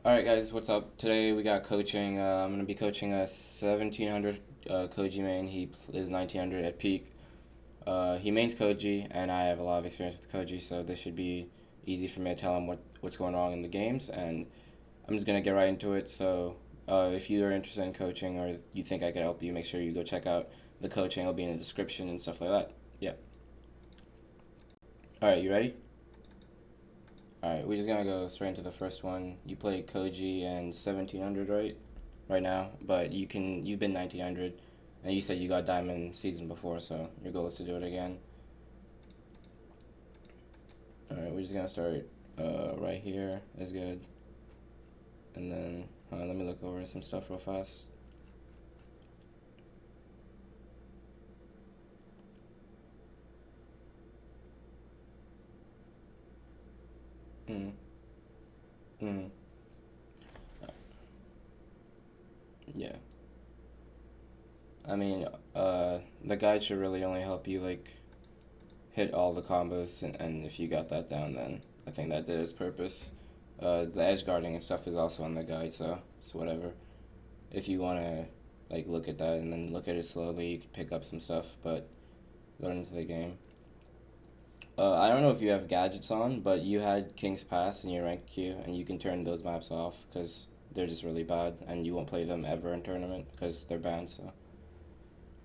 All right, guys, what's up? Today we got coaching. I'm gonna be coaching a 1700 Koji main. Is 1900 at peak. He mains Koji, and I have a lot of experience with Koji, so this should be easy for me to tell him what's going wrong in the games, and I'm just gonna get right into it. So, if you are interested in coaching or you think I could help you, make sure you go check out the coaching. It'll be in the description and stuff like that. Yeah. All right, you ready? Alright, we're just gonna go straight into the first one. You play Koji and 1700, right? Right now, but you've been 1900, and you said you got Diamond season before, so your goal is to do it again. Alright, we're just gonna start right here. That's good. And then, let me look over some stuff real fast. Mm. Mm. Yeah. I mean, the guide should really only help you, like, hit all the combos, and if you got that down, then I think that did its purpose. The edge guarding and stuff is also on the guide, so it's whatever. If you want to like look at that and then look at it slowly, you can pick up some stuff. But going into the game, I don't know if you have gadgets on, but you had King's Pass in your rank queue, and you can turn those maps off because they're just really bad, and you won't play them ever in tournament because they're banned. So,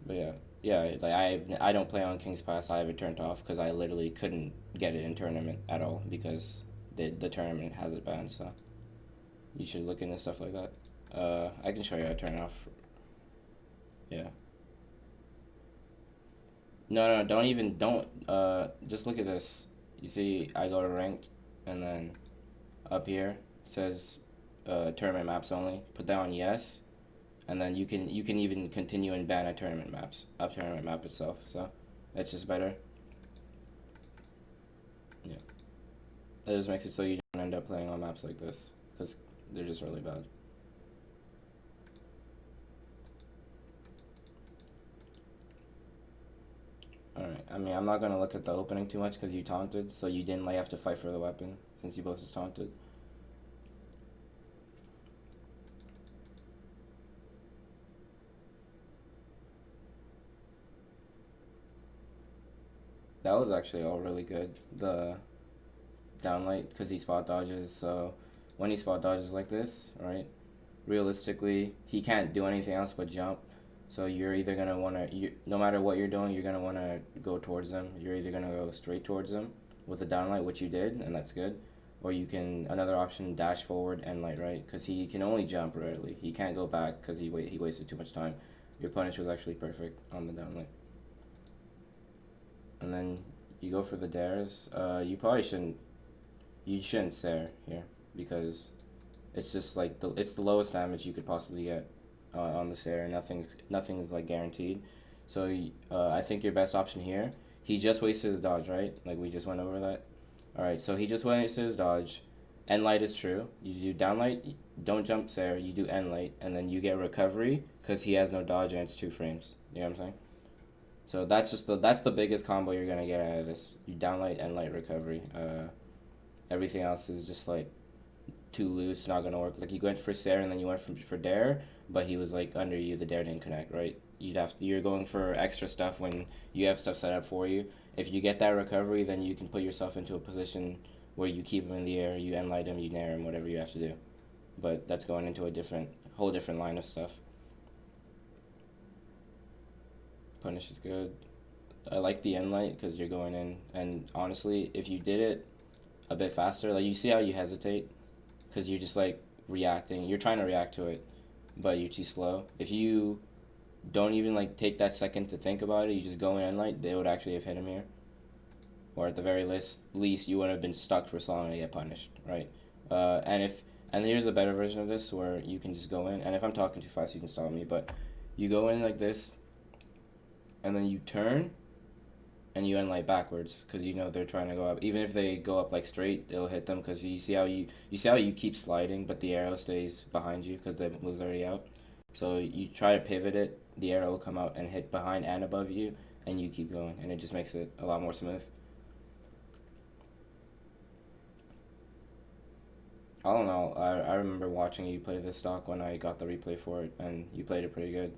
but yeah, yeah, like I don't play on King's Pass. I have it turned off because I literally couldn't get it in tournament at all because the tournament has it banned. So you should look into stuff like that. I can show you how to turn it off. Yeah. No, no, don't. Just look at this. You see, I go to ranked, and then up here it says tournament maps only. Put that on yes, and then you can even continue and ban a tournament map itself. So that's just better. Yeah, that just makes it so you don't end up playing on maps like this because they're just really bad. All right. I mean, I'm not gonna look at the opening too much because you taunted, so you didn't like have to fight for the weapon since you both just taunted. That was actually all really good. The downlight because he spot dodges. So when he spot dodges like this, right? Realistically, he can't do anything else but jump. So you're either gonna no matter what you're doing, you're gonna wanna go towards him. You're either gonna go straight towards him with the downlight, which you did, and that's good. Or you can another option dash forward and light right because he can only jump rarely. He can't go back because he wasted too much time. Your punish was actually perfect on the downlight. And then you go for the dares. You shouldn't stare here because it's just like it's the lowest damage you could possibly get on the stare. Nothing is like guaranteed. So I think your best option here. He just wasted his dodge, right? Like we just went over that. All right, so he just wasted his dodge. End light is true. You do down light, don't jump stare. You do end light, and then you get recovery because he has no dodge and it's 2 frames. You know what I'm saying? So that's the biggest combo you're gonna get out of this. You downlight and light recovery. Everything else is just like too loose, not gonna work. Like you went for Sarah and then you went for Dare, but he was like under you. The Dare didn't connect, right? You're going for extra stuff when you have stuff set up for you. If you get that recovery, then you can put yourself into a position where you keep him in the air, you end light him, you nair him, whatever you have to do. But that's going into a whole different line of stuff. Punish is good. I like the end light because you're going in, and honestly, if you did it a bit faster, like you see how you hesitate, because you're just like reacting. You're trying to react to it, but you're too slow. If you don't even like take that second to think about it, you just go in end light, they would actually have hit him here, or at the very least, you wouldn't have been stuck for so long to get punished, right? And here's a better version of this where you can just go in, and if I'm talking too fast, you can stop me, but you go in like this, and then you turn and you end light backwards because you know they're trying to go up. Even if they go up like straight, it'll hit them because you see how you keep sliding, but the arrow stays behind you because the move's already out. So you try to pivot it, the arrow will come out and hit behind and above you, and you keep going, and it just makes it a lot more smooth. I don't know. I remember watching you play this stock when I got the replay for it, and you played it pretty good.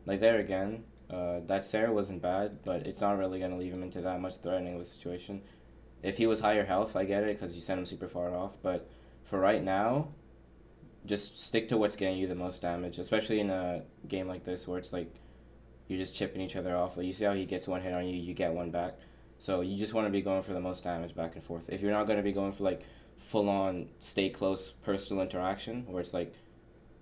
Like there again, that Sarah wasn't bad, but it's not really gonna leave him into that much threatening of a situation. If he was higher health, I get it because you sent him super far off. But for right now, just stick to what's getting you the most damage, especially in a game like this where it's like you're just chipping each other off. Like you see how he gets one hit on you, you get one back. So you just want to be going for the most damage back and forth. If you're not going to be going for like full on stay close personal interaction where it's like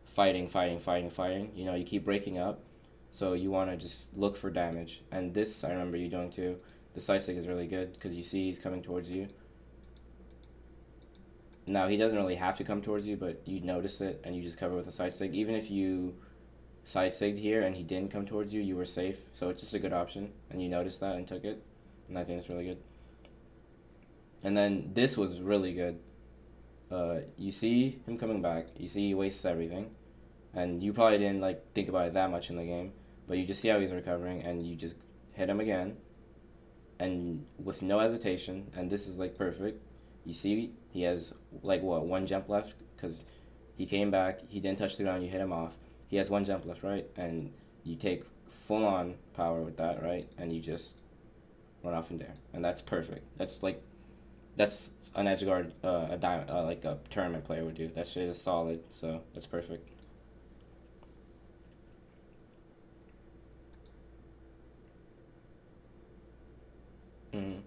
fighting, fighting, fighting, fighting, you keep breaking up. So you want to just look for damage. And this I remember you doing too. The side stick is really good because you see he's coming towards you. Now he doesn't really have to come towards you, but you notice it and you just cover with a side stick. Even if you side sigged here and he didn't come towards you, you were safe. So it's just a good option, and you noticed that and took it, and I think it's really good. And then this was really good. You see him coming back. You see he wastes everything, and you probably didn't like think about it that much in the game, but you just see how he's recovering, and you just hit him again, and with no hesitation. And this is like perfect. You see he has like what, one jump left because he came back. He didn't touch the ground. You hit him off. He has one jump left, right? And you take full on power with that, right? And you just run off in there, and that's perfect. That's an edge guard, a diamond, like a tournament player would do. That shit is solid, so that's perfect. Mm-hmm.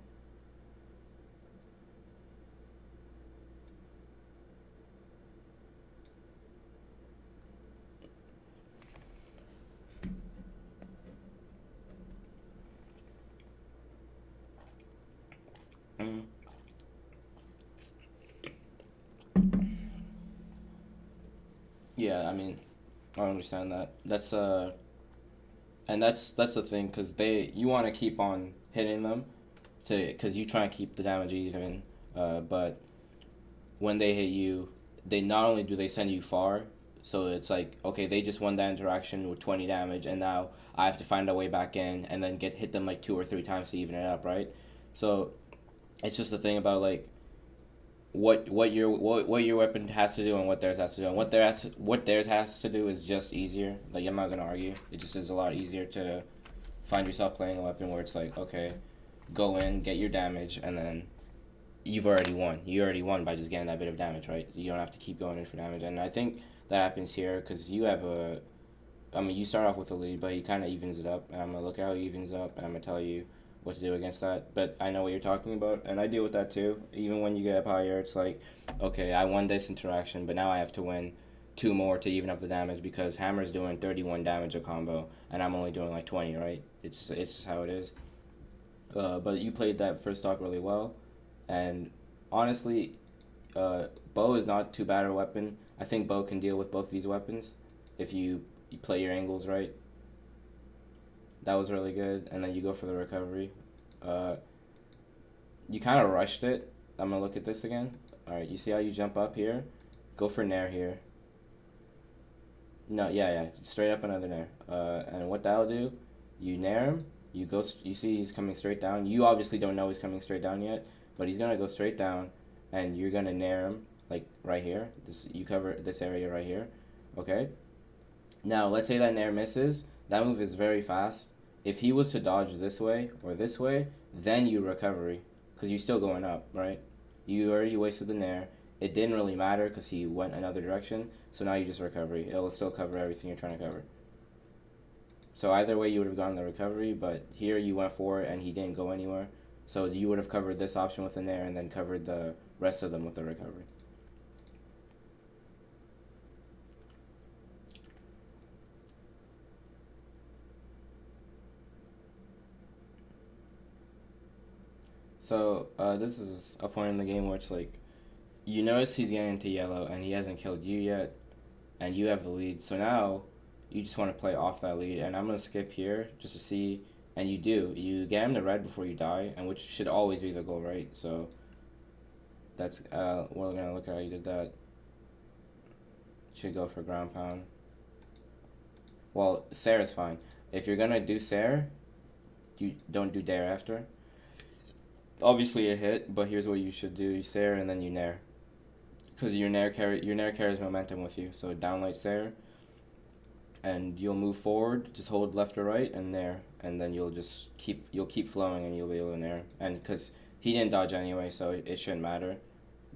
Mm-hmm. Yeah, I mean, I understand that. And that's the thing, cause you want to keep on hitting them, cause you try and keep the damage even. But when they hit you, they not only do they send you far, so it's like okay, they just won that interaction with 20 damage, and now I have to find a way back in, and then get hit them like 2 or 3 times to even it up, right? So it's just the thing about like what your weapon has to do and what theirs has to do, and what theirs has to do is just easier. Like I'm not gonna argue, it just is a lot easier to find yourself playing a weapon where it's like okay, go in, get your damage, and then you already won by just getting that bit of damage, right? You don't have to keep going in for damage. And I think that happens here because you have I mean, you start off with a lead, but he kind of evens it up. And I'm going to look at how he evens up, and I'm going to tell you what to do against that. But I know what you're talking about, and I deal with that too. Even when you get up higher, it's like, okay, I won this interaction, but now I have to win two more to even up the damage because Hammer's doing 31 damage a combo, and I'm only doing like 20, right? It's just how it is. But you played that first stock really well, and honestly, bow is not too bad a weapon. I think bow can deal with both these weapons if you play your angles right. That was really good, and then you go for the recovery. Uh, you kind of rushed it. I'm gonna look at this again. All right, you see how you jump up here? Go for nair here. No, yeah, yeah, straight up another nair. And what that'll do, you nair him. You see he's coming straight down. You obviously don't know he's coming straight down yet, but he's gonna go straight down, and you're gonna nair him like right here. You cover this area right here, okay? Now let's say that nair misses. That move is very fast. If he was to dodge this way or this way, then you recovery, cause you're still going up, right? You already wasted the nair. It didn't really matter because he went another direction. So now you just recovery. It'll still cover everything you're trying to cover. So either way, you would have gotten the recovery, but here you went for it and he didn't go anywhere. So you would have covered this option with the nair and then covered the rest of them with the recovery. So this is a point in the game where it's like you notice he's getting into yellow and he hasn't killed you yet, and you have the lead. So now you just want to play off that lead, and I'm gonna skip here just to see. And you do. You get him to red before you die, and which should always be the goal, right? So that's we're gonna look at how you did that. Should go for ground pound. Well, Sarah's fine. If you're gonna do Sarah, you don't do dare after. Obviously a hit, but here's what you should do: you Sarah and then you nair, because your nair carries momentum with you. So downlight Sair, and you'll move forward. Just hold left or right and nair, and then you'll keep flowing and you'll be able to nair. And because he didn't dodge anyway, so it shouldn't matter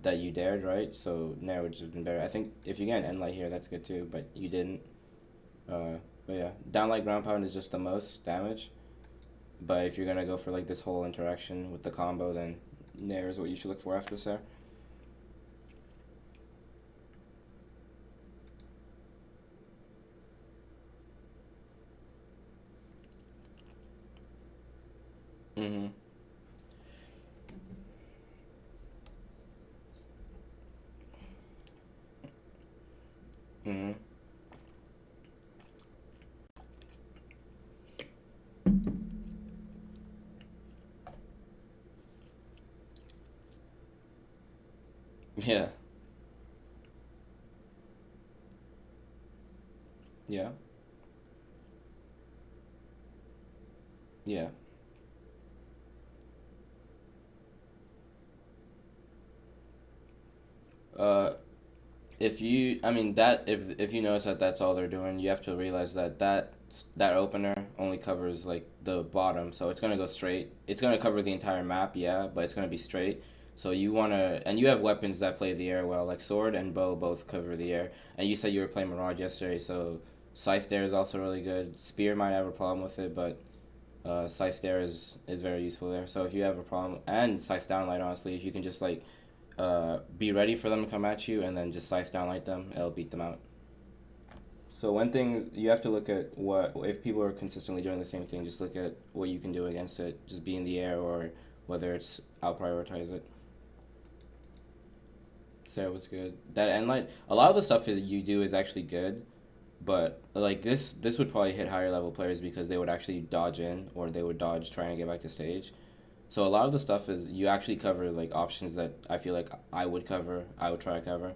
that you dared, right? So nair would just have been better. I think if you get an end light here, that's good too, but you didn't. But yeah, downlight ground pound is just the most damage. But if you're gonna go for like this whole interaction with the combo, then nair is what you should look for after Sair. Mm-hmm. Mm-hmm. Yeah. Yeah. Yeah. Uh, if you, I mean that if you notice that that's all they're doing, you have to realize that that opener only covers like the bottom, so it's gonna go straight. It's gonna cover the entire map, yeah, but it's gonna be straight. So you wanna, and you have weapons that play the air well, like sword and bow both cover the air. And you said you were playing Mirage yesterday, so scythe there is also really good. Spear might have a problem with it, but scythe there is very useful there. So if you have a problem, and scythe downlight, honestly, if you can just like be ready for them to come at you and then just scythe downlight them, it'll beat them out. So when things, you have to look at what, if people are consistently doing the same thing, just look at what you can do against it. Just be in the air, or whether it's out prioritize it. Sarah was good. That end light, a lot of the stuff is you do is actually good, but like this would probably hit higher level players because they would actually dodge in, or they would dodge trying to get back to stage. So a lot of the stuff is you actually cover like options that I feel like I would cover, I would try to cover.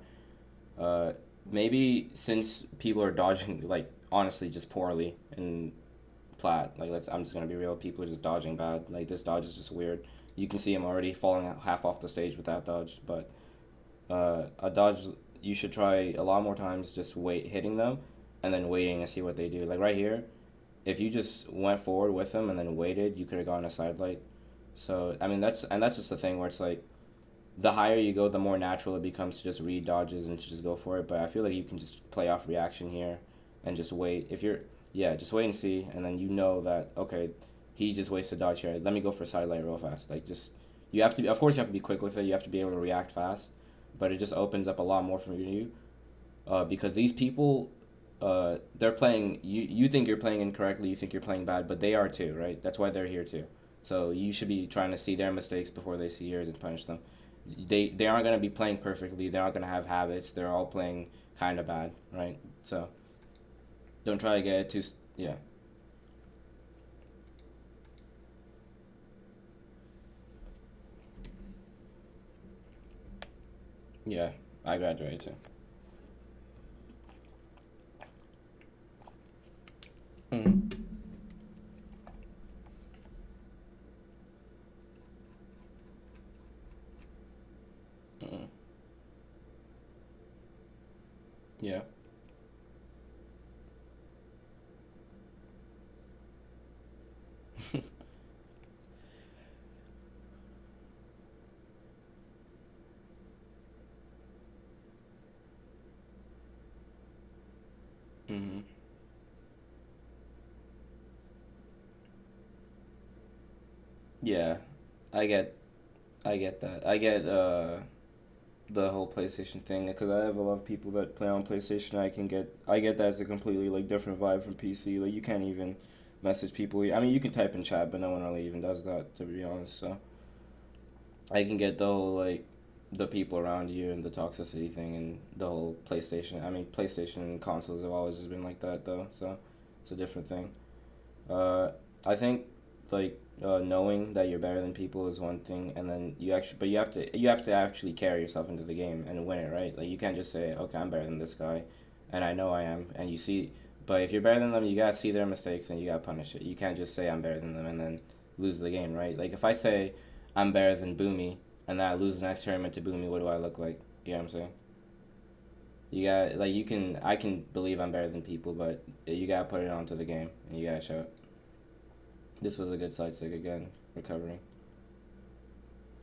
Uh, Maybe since people are dodging like honestly just poorly in plat, like let's, I'm just gonna be real, people are just dodging bad. Like this dodge is just weird. You can see him already falling half off the stage with that dodge, but a dodge you should try a lot more times. Just wait hitting them, and then waiting to see what they do. Like right here, if you just went forward with them and then waited, you could have gotten a side light. So I mean that's just the thing where it's like the higher you go, the more natural it becomes to just read dodges and to just go for it. But I feel like you can just play off reaction here, and just wait. If you're, yeah, just wait and see, and then you know that okay, he just wasted dodge here. Let me go for a side light real fast. Like just you have to, of course, you have to be quick with it. You have to be able to react fast, but it just opens up a lot more for you, because these people, they're playing. You think you're playing incorrectly. You think you're playing bad, but they are too, right? That's why they're here too. So you should be trying to see their mistakes before they see yours and punish them. They aren't gonna be playing perfectly. They're not gonna have habits. They're all playing kind of bad, right? So don't try to get it too. Yeah, yeah. I graduated too. Mm-hmm. Mm-hmm. Yeah. Mm-hmm. Yeah. I get I get that. I get the whole PlayStation thing because I have a lot of people that play on PlayStation. I get that as a completely like different vibe from PC. Like you can't even message people. I mean, you can type in chat, but no one really even does that to be honest. So I can get the whole like the people around you and the toxicity thing and the whole PlayStation. I mean, PlayStation and consoles have always just been like that though. So it's a different thing. Uh, I think like knowing that you're better than people is one thing, and then but you have to actually carry yourself into the game and win it, right? Like you can't just say, okay, I'm better than this guy, and I know I am, and you see, but if you're better than them, you gotta see their mistakes and you gotta punish it. You can't just say I'm better than them and then lose the game, right? Like if I say I'm better than Boomy and then I lose the next tournament to Boomy, what do I look like? You know what I'm saying? You got like you can I can believe I'm better than people, but you gotta put it onto the game and you gotta show it. This was a good side stick again, recovering.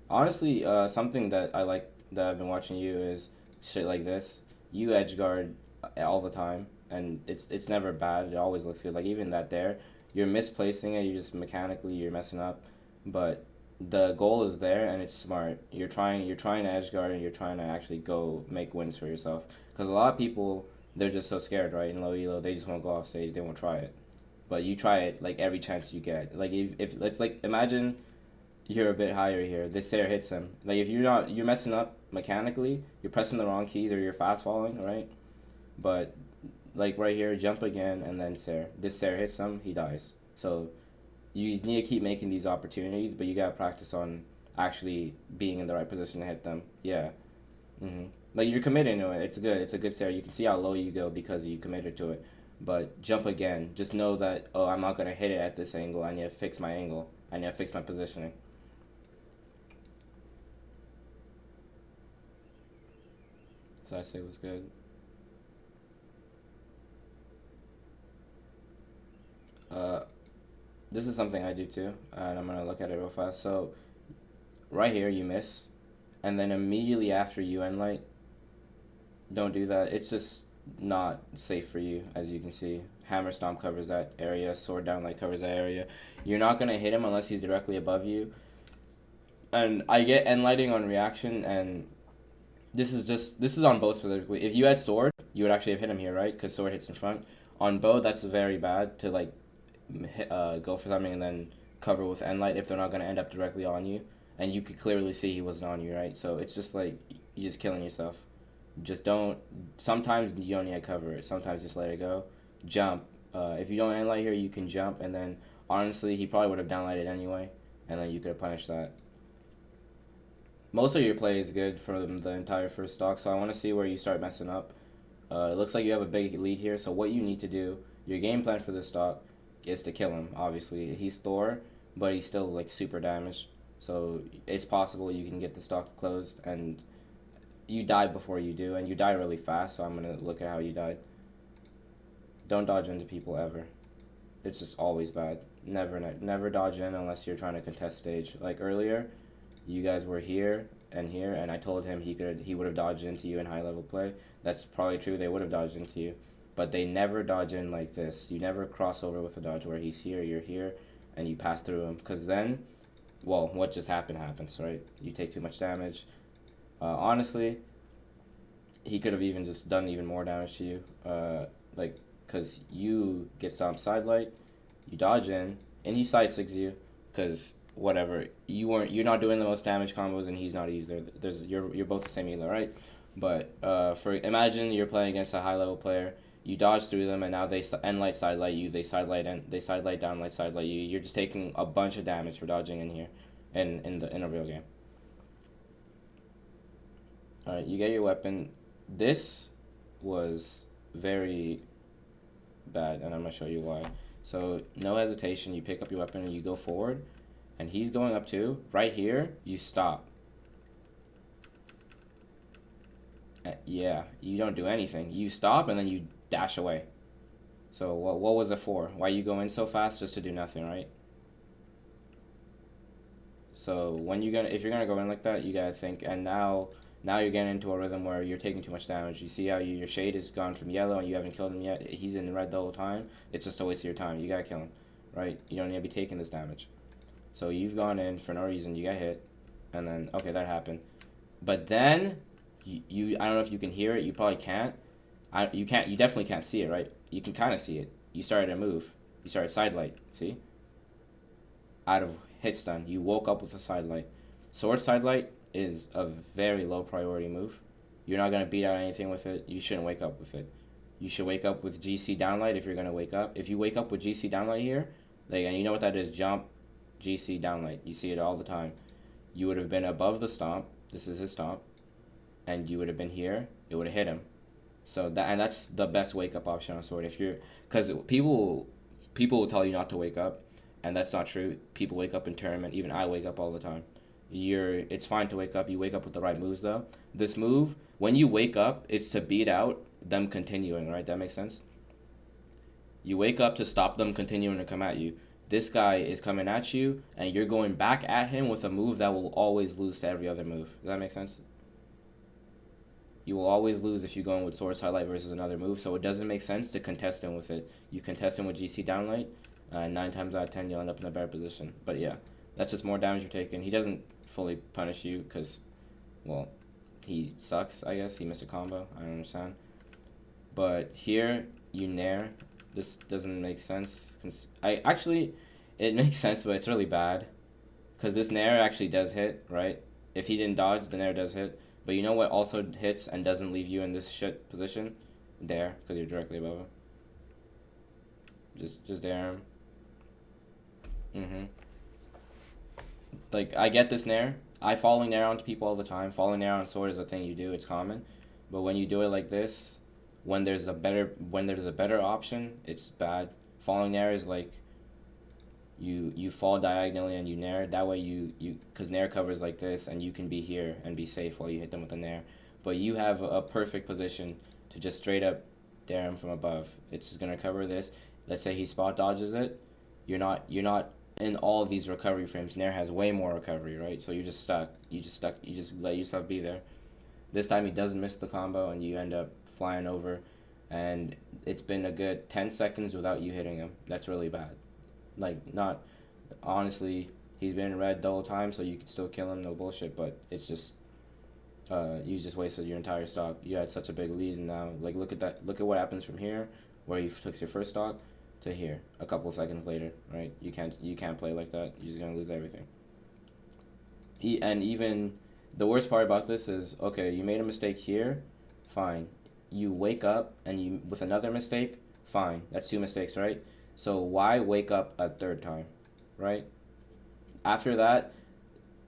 Honestly, something that I like that I've been watching you is shit like this. You edge guard all the time, and it's never bad. It always looks good. Like even that there, you're misplacing it. You just mechanically you're messing up, but the goal is there and it's smart. You're trying to edge guard and you're trying to actually go make wins for yourself. Because a lot of people they're just so scared, right? In low elo, they just won't go off stage. They won't try it, but you try it like every chance you get. Like if let's like imagine you're a bit higher here. This Sarah hits him. Like if you're messing up mechanically, you're pressing the wrong keys or you're fast falling, right? But like right here, jump again and then Sarah. This Sarah hits him, he dies. So you need to keep making these opportunities, but you gotta practice on actually being in the right position to hit them. Yeah. Like you're committing to it. It's good. It's a good Sarah. You can see how low you go because you committed to it. But jump again. Just know that I'm not gonna hit it at this angle. I need to fix my angle. I need to fix my positioning. So I say it was good. Uh, this is something I do too, and I'm gonna look at it real fast. So right here you miss, and then immediately after you end light, don't do that. It's just not safe for you, as you can see. Hammer Stomp covers that area. Sword Down Light covers that area. You're not gonna hit him unless he's directly above you. And I get end lighting on reaction, and this is on bow specifically. If you had sword, you would actually have hit him here, right? Because sword hits in front. On bow, that's very bad to like go for something and then cover with end light if they're not gonna end up directly on you. And you could clearly see he wasn't on you, right? So it's just like you're just killing yourself. Just don't. Sometimes you don't need to cover it. Sometimes just let it go. Jump. If you don't end light here, you can jump, and then honestly, he probably would have downlighted anyway, and then you could have punished that. Most of your play is good from the entire first stock, so I want to see where you start messing up. It looks like you have a big lead here, so what you need to do, your game plan for this stock, is to kill him, obviously. He's Thor, but he's still, like, super damaged, so it's possible you can get the stock closed, and you die before you do, and you die really fast, so I'm going to look at how you died. Don't dodge into people ever. It's just always bad. Never dodge in unless you're trying to contest stage. Like earlier, you guys were here, and I told him he would have dodged into you in high level play. That's probably true. They would have dodged into you, but they never dodge in like this. You never cross over with a dodge where he's here, you're here, and you pass through him. Because then, well, what just happened happens, right? You take too much damage. Honestly, he could have even just done even more damage to you. Like, because you get stomped side light, you dodge in, and he side six you, because whatever you're not doing the most damage combos and he's not either. You're both the same elo, right? But for imagine you're playing against a high level player, you dodge through them and now they end light side light you, they side light down light side light you. You're just taking a bunch of damage for dodging in here, in a real game. All right, you get your weapon. This was very bad, and I'm gonna show you why. So no hesitation, you pick up your weapon and you go forward, and he's going up too. Right here, you stop. Yeah, you don't do anything. You stop and then you dash away. So what was it for? Why you go in so fast just to do nothing, right? So if you're gonna go in like that, you gotta think. And now you're getting into a rhythm where you're taking too much damage. You see how your shade has gone from yellow and you haven't killed him yet. He's in red the whole time. It's just a waste of your time. You gotta kill him, right? You don't need to be taking this damage. So you've gone in for no reason. You got hit, and then okay, that happened. But then you I don't know if you can hear it. You probably can't. You can't. You definitely can't see it, right? You can kind of see it. You started to move. You started side light. See? Out of hit stun, you woke up with a side light. Sword side light is a very low priority move. You're not gonna beat out anything with it. You shouldn't wake up with it. You should wake up with GC downlight if you're gonna wake up. If you wake up with GC downlight here, like, and you know what that is, jump, GC downlight. You see it all the time. You would have been above the stomp. This is his stomp, and you would have been here. It would have hit him. So that's the best wake up option on sword. If you're, because people will tell you not to wake up, and that's not true. People wake up in tournament. Even I wake up all the time. It's fine to wake up. You wake up with the right moves though. This move when you wake up, it's to beat out them continuing, right? That makes sense? You wake up to stop them continuing to come at you. This guy is coming at you, and you're going back at him with a move that will always lose to every other move. Does that make sense? You will always lose if you go in with Sword Highlight versus another move, so it doesn't make sense to contest him with it. You contest him with GC Downlight, 9 times out of 10 you'll end up in a better position. But yeah, that's just more damage you're taking. He doesn't fully punish you because, well, he sucks, I guess. He missed a combo. I don't understand. But here, you nair. This doesn't make sense. It makes sense, but it's really bad. Because this nair actually does hit, right? If he didn't dodge, the nair does hit. But you know what also hits and doesn't leave you in this shit position? Dare, because you're directly above him. Just dare him. Like, I get this nair. I falling nair onto people all the time. Falling nair on sword is a thing you do. It's common. But when you do it like this, when there's a better option, it's bad. Falling nair is like you fall diagonally and you nair. That way because nair covers like this and you can be here and be safe while you hit them with a nair. But you have a perfect position to just straight up dare him from above. It's just gonna cover this. Let's say he spot dodges it. You're not in all of these recovery frames. Nair has way more recovery, right? So you're just stuck. You just let yourself be there. This time he doesn't miss the combo and you end up flying over, and it's been a good 10 seconds without you hitting him. That's really bad. Like, not honestly, he's been in red the whole time, so you could still kill him, no bullshit, but it's just you just wasted your entire stock. You had such a big lead, and now like look at what happens from here, where you took your first stock, to here a couple seconds later, right? You can't play like that. You're just gonna lose everything. And even the worst part about this is, okay, you made a mistake here, fine. You wake up and you with another mistake, fine. That's 2 mistakes, right? So why wake up a third time, right? After that,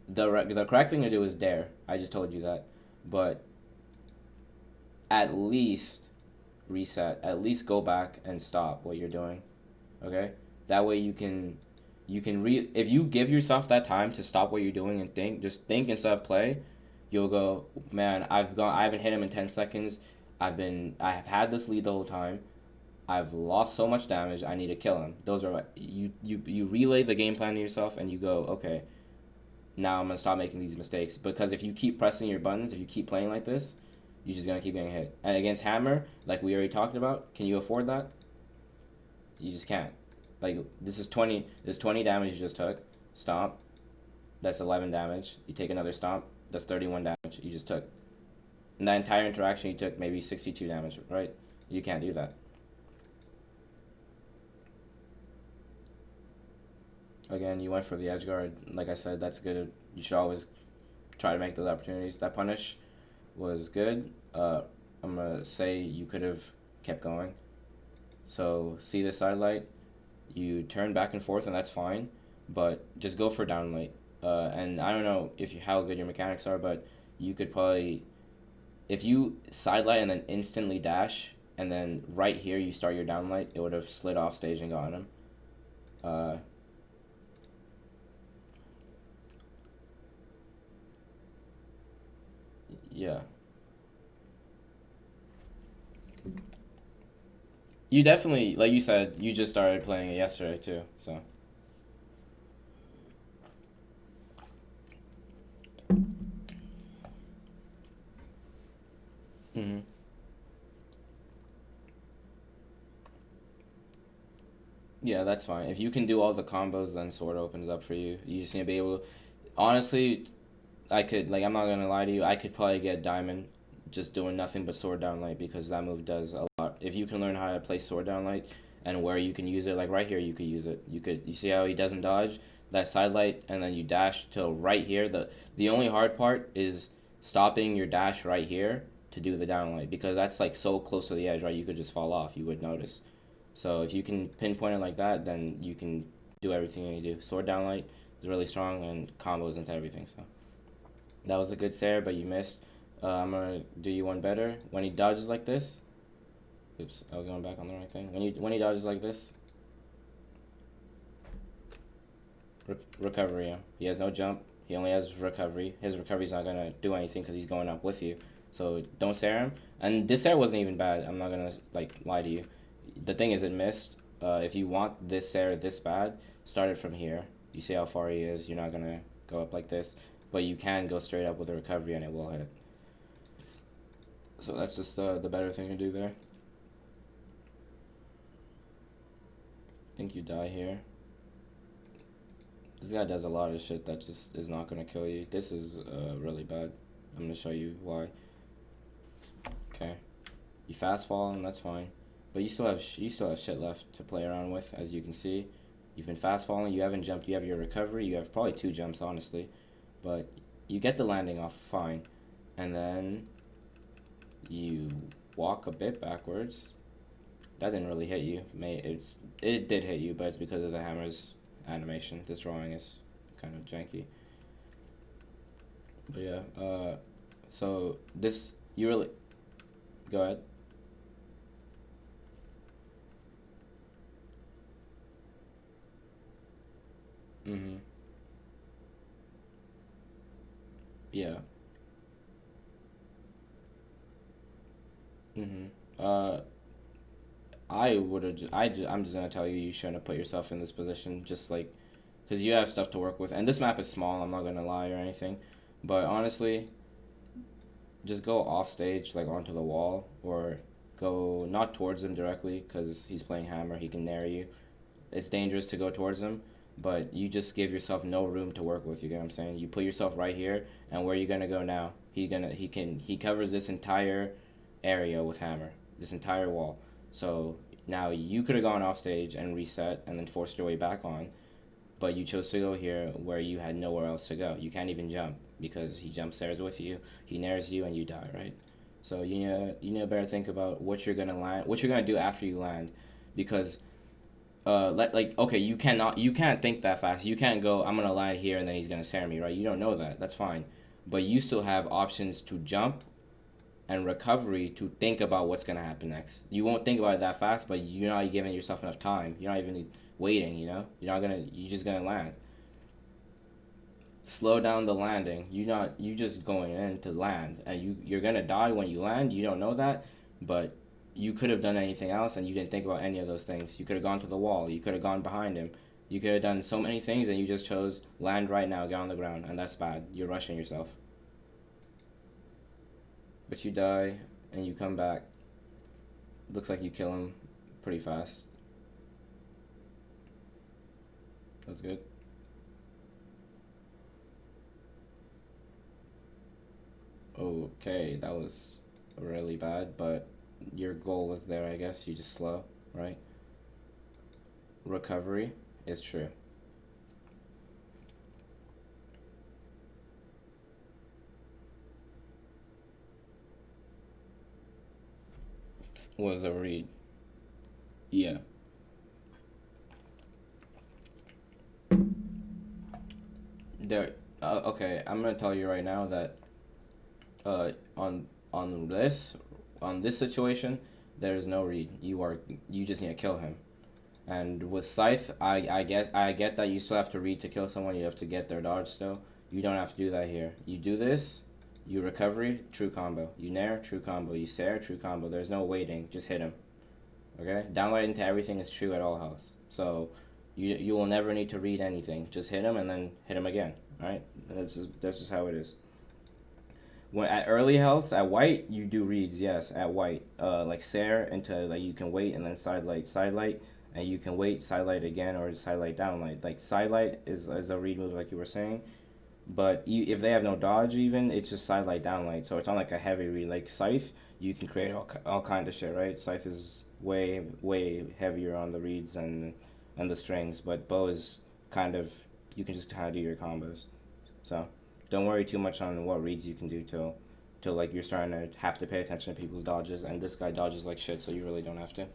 the correct thing to do is dare. I just told you that, but at least reset. At least go back and stop what you're doing, okay? That way you can if you give yourself that time to stop what you're doing and think, just think instead of play, you'll go, man, I haven't hit him in 10 seconds. I have had this lead the whole time. I've lost so much damage. I need to kill him. Those are you relay the game plan to yourself and you go, okay, now I'm gonna stop making these mistakes, because if you keep pressing your buttons, if you keep playing like this, you're just gonna keep getting hit. And against Hammer, like we already talked about, can you afford that? You just can't. Like this is 20 damage you just took. Stomp. That's 11 damage. You take another stomp. That's 31 damage you just took. In that entire interaction, you took maybe 62 damage, right? You can't do that. Again, you went for the edge guard. Like I said, that's good. You should always try to make those opportunities. That punish was good. I'm going to say you could have kept going. So, see this side light? You turn back and forth, and that's fine. But just go for down light. And I don't know how good your mechanics are, but you could probably... If you side light and then instantly dash, and then right here you start your down light, it would have slid off stage and gotten him. Yeah. You definitely, like you said, you just started playing it yesterday too, so. Mm-hmm. Yeah, that's fine. If you can do all the combos, then Sword opens up for you. You just need to be able to... Honestly, I'm not gonna lie to you, I could probably get Diamond just doing nothing but Sword Down Light, because that move does a lot. If you can learn how to play Sword Down Light and where you can use it, like right here you could use it. You see how he doesn't dodge? That side light, and then you dash till right here. The only hard part is stopping your dash right here to do the down light, because that's like so close to the edge, right? You could just fall off, you would notice. So if you can pinpoint it like that, then you can do everything you do. Sword Down Light is really strong and combos into everything, so. That was a good Sarah, but you missed. I'm going to do you one better. When he dodges like this... Oops, I was going back on the right thing. When he dodges like this... recovery, yeah. He has no jump. He only has recovery. His recovery's not going to do anything because he's going up with you. So don't stare him. And this stare wasn't even bad. I'm not gonna like lie to you. The thing is, it missed. If you want this stare this bad, start it from here. You see how far he is. You're not gonna go up like this, but you can go straight up with a recovery and it will hit. So that's just the better thing to do there. I think you die here. This guy does a lot of shit that just is not gonna kill you. This is really bad. I'm gonna show you why. Okay, you fast fall and that's fine, but you still have shit left to play around with. As you can see, you've been fast falling. You haven't jumped. You have your recovery. You have probably 2 jumps honestly, but you get the landing off fine, and then you walk a bit backwards. That didn't really hit you. It did hit you, but it's because of the hammer's animation. This drawing is kind of janky. But yeah, so this, you really, go ahead. Mm-hmm. Yeah. Mm-hmm. I would have. I'm just gonna tell you, you shouldn't have put yourself in this position. Just like, because you have stuff to work with, and this map is small. I'm not gonna lie or anything, but honestly, just go off stage, like onto the wall, or go not towards him directly, because he's playing hammer. He can nair you. It's dangerous to go towards him, but you just give yourself no room to work with. You get what I'm saying? You put yourself right here, and where you gonna go now? He covers this entire area with hammer, this entire wall. So now you could have gone off stage and reset and then forced your way back on, but you chose to go here where you had nowhere else to go. You can't even jump because he jump stairs with you, he nairs you, and you die, right? So you better think about what you're gonna land, what you're gonna do after you land, because okay, you can't think that fast. You can't go, I'm gonna land here and then he's gonna stare me, right? You don't know that. That's fine, but you still have options to jump and recovery to think about what's gonna happen next. You won't think about it that fast, but you're not giving yourself enough time. You're not even waiting. You're just gonna land. Slow down the landing. You just going in to land, and you're gonna die when you land. You don't know that, but you could have done anything else, and you didn't think about any of those things. You could have gone to the wall. You could have gone behind him. You could have done so many things, and you just chose land right now, get on the ground, and that's bad. You're rushing yourself. But you die, and you come back. Looks like you kill him pretty fast. That's good. Okay, that was really bad, but your goal was there, I guess. You just slow, right? Recovery is true. Was a read. Yeah. There. Okay, I'm gonna tell you right now that uh, on on this situation, there is no read. You just need to kill him. And with Scythe, I get that you still have to read to kill someone. You have to get their dodge still. You don't have to do that here. You do this, you recovery, true combo. You nair, true combo. You stare, true combo. There's no waiting. Just hit him. Okay? Downlight into everything is true at all health. So you will never need to read anything. Just hit him and then hit him again. Alright? That's just how it is. When at early health at white you do reads, yes, at white, like stare into, like, you can wait and then side light, and you can wait side light again or side light down light. Like side light is a read move, like you were saying, but if they have no dodge, even it's just side light down light, so it's not like a heavy read. Like Scythe, you can create all kind of shit, right? Scythe is way heavier on the reads and the strings, but bow is kind of, you can just kind of do your combos. So don't worry too much on what reads you can do till like you're starting to have to pay attention to people's dodges, and this guy dodges like shit, so you really don't have to.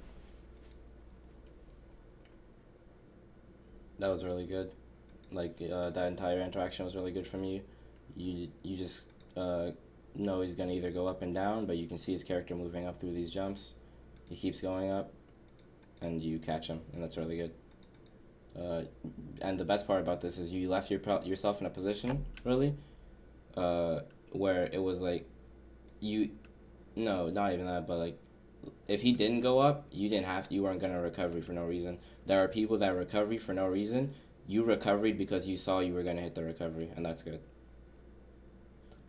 That was really good. Like that entire interaction was really good from you. You just know he's gonna either go up and down, but you can see his character moving up through these jumps. He keeps going up, and you catch him, and that's really good. Uh, and the best part about this is you left yourself in a position, really, where it was like you no, not even that, but like if he didn't go up, you weren't gonna recover for no reason. There are people that recover for no reason. You recovered because you saw you were gonna hit the recovery, and that's good.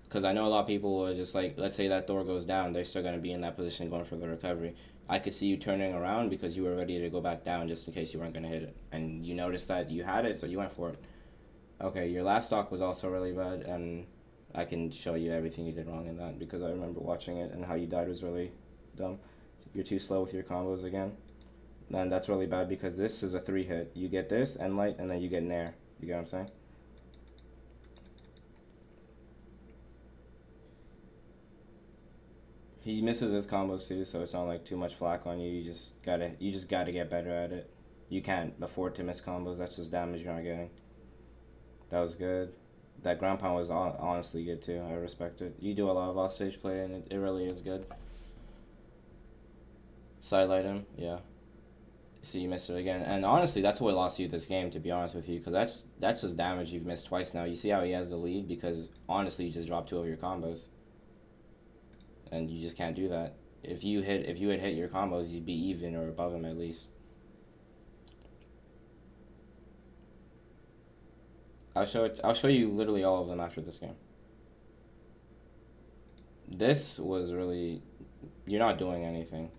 Because I know a lot of people will just like, let's say that door goes down, they're still gonna be in that position going for the recovery. I could see you turning around because you were ready to go back down just in case you weren't gonna hit it, and you noticed that you had it, so you went for it. Okay, your last stock was also really bad, and I can show you everything you did wrong in that because I remember watching it and how you died was really dumb. You're too slow with your combos again. And that's really bad because this is a 3 hit. You get this, end light, and then you get nair. You get what I'm saying? He misses his combos too, so it's not like too much flack on you. You just gotta get better at it. You can't afford to miss combos. That's just damage you're not getting. That was good. That ground pound was honestly good too. I respect it. You do a lot of offstage play, and it really is good. Sidelight him, yeah. See, you missed it again, and honestly, that's what lost you this game. To be honest with you, because that's just damage you've missed twice now. You see how he has the lead because honestly, you just dropped two of your combos, and you just can't do that. If you had hit your combos, you'd be even or above him at least. I'll show you literally all of them after this game. This was really, you're not doing anything.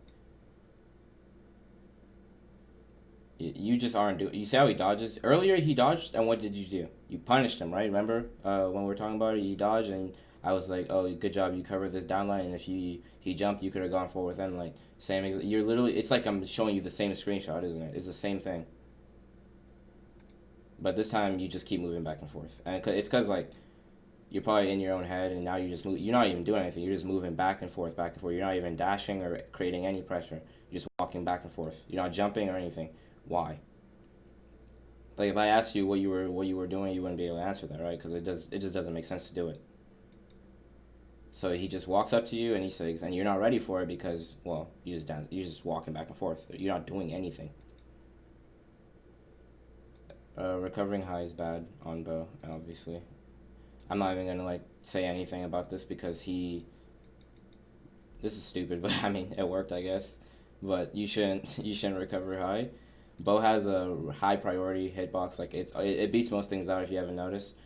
You just aren't doing. You see how he dodges? Earlier he dodged, and what did you do? You punished him, right? Remember when we were talking about it? He dodged, and I was like, "Oh, good job, you covered this down line." And if he jumped, you could have gone forward. Then like you're literally. It's like I'm showing you the same screenshot, isn't it? It's the same thing. But this time you just keep moving back and forth, and it's because like you're probably in your own head, and now you just move. You're not even doing anything. You're just moving back and forth, back and forth. You're not even dashing or creating any pressure. You're just walking back and forth. You're not jumping or anything. Why? Like if I asked you what you were doing, you wouldn't be able to answer that, right? Because it just doesn't make sense to do it. So he just walks up to you and he says, and you're not ready for it because well, you're just walking back and forth. You're not doing anything. Recovering high is bad on Bo, obviously. I'm not even gonna like say anything about this because he. This is stupid, but I mean it worked, I guess. But you shouldn't recover high. Bo has a high priority hitbox. Like it beats most things out if you haven't noticed.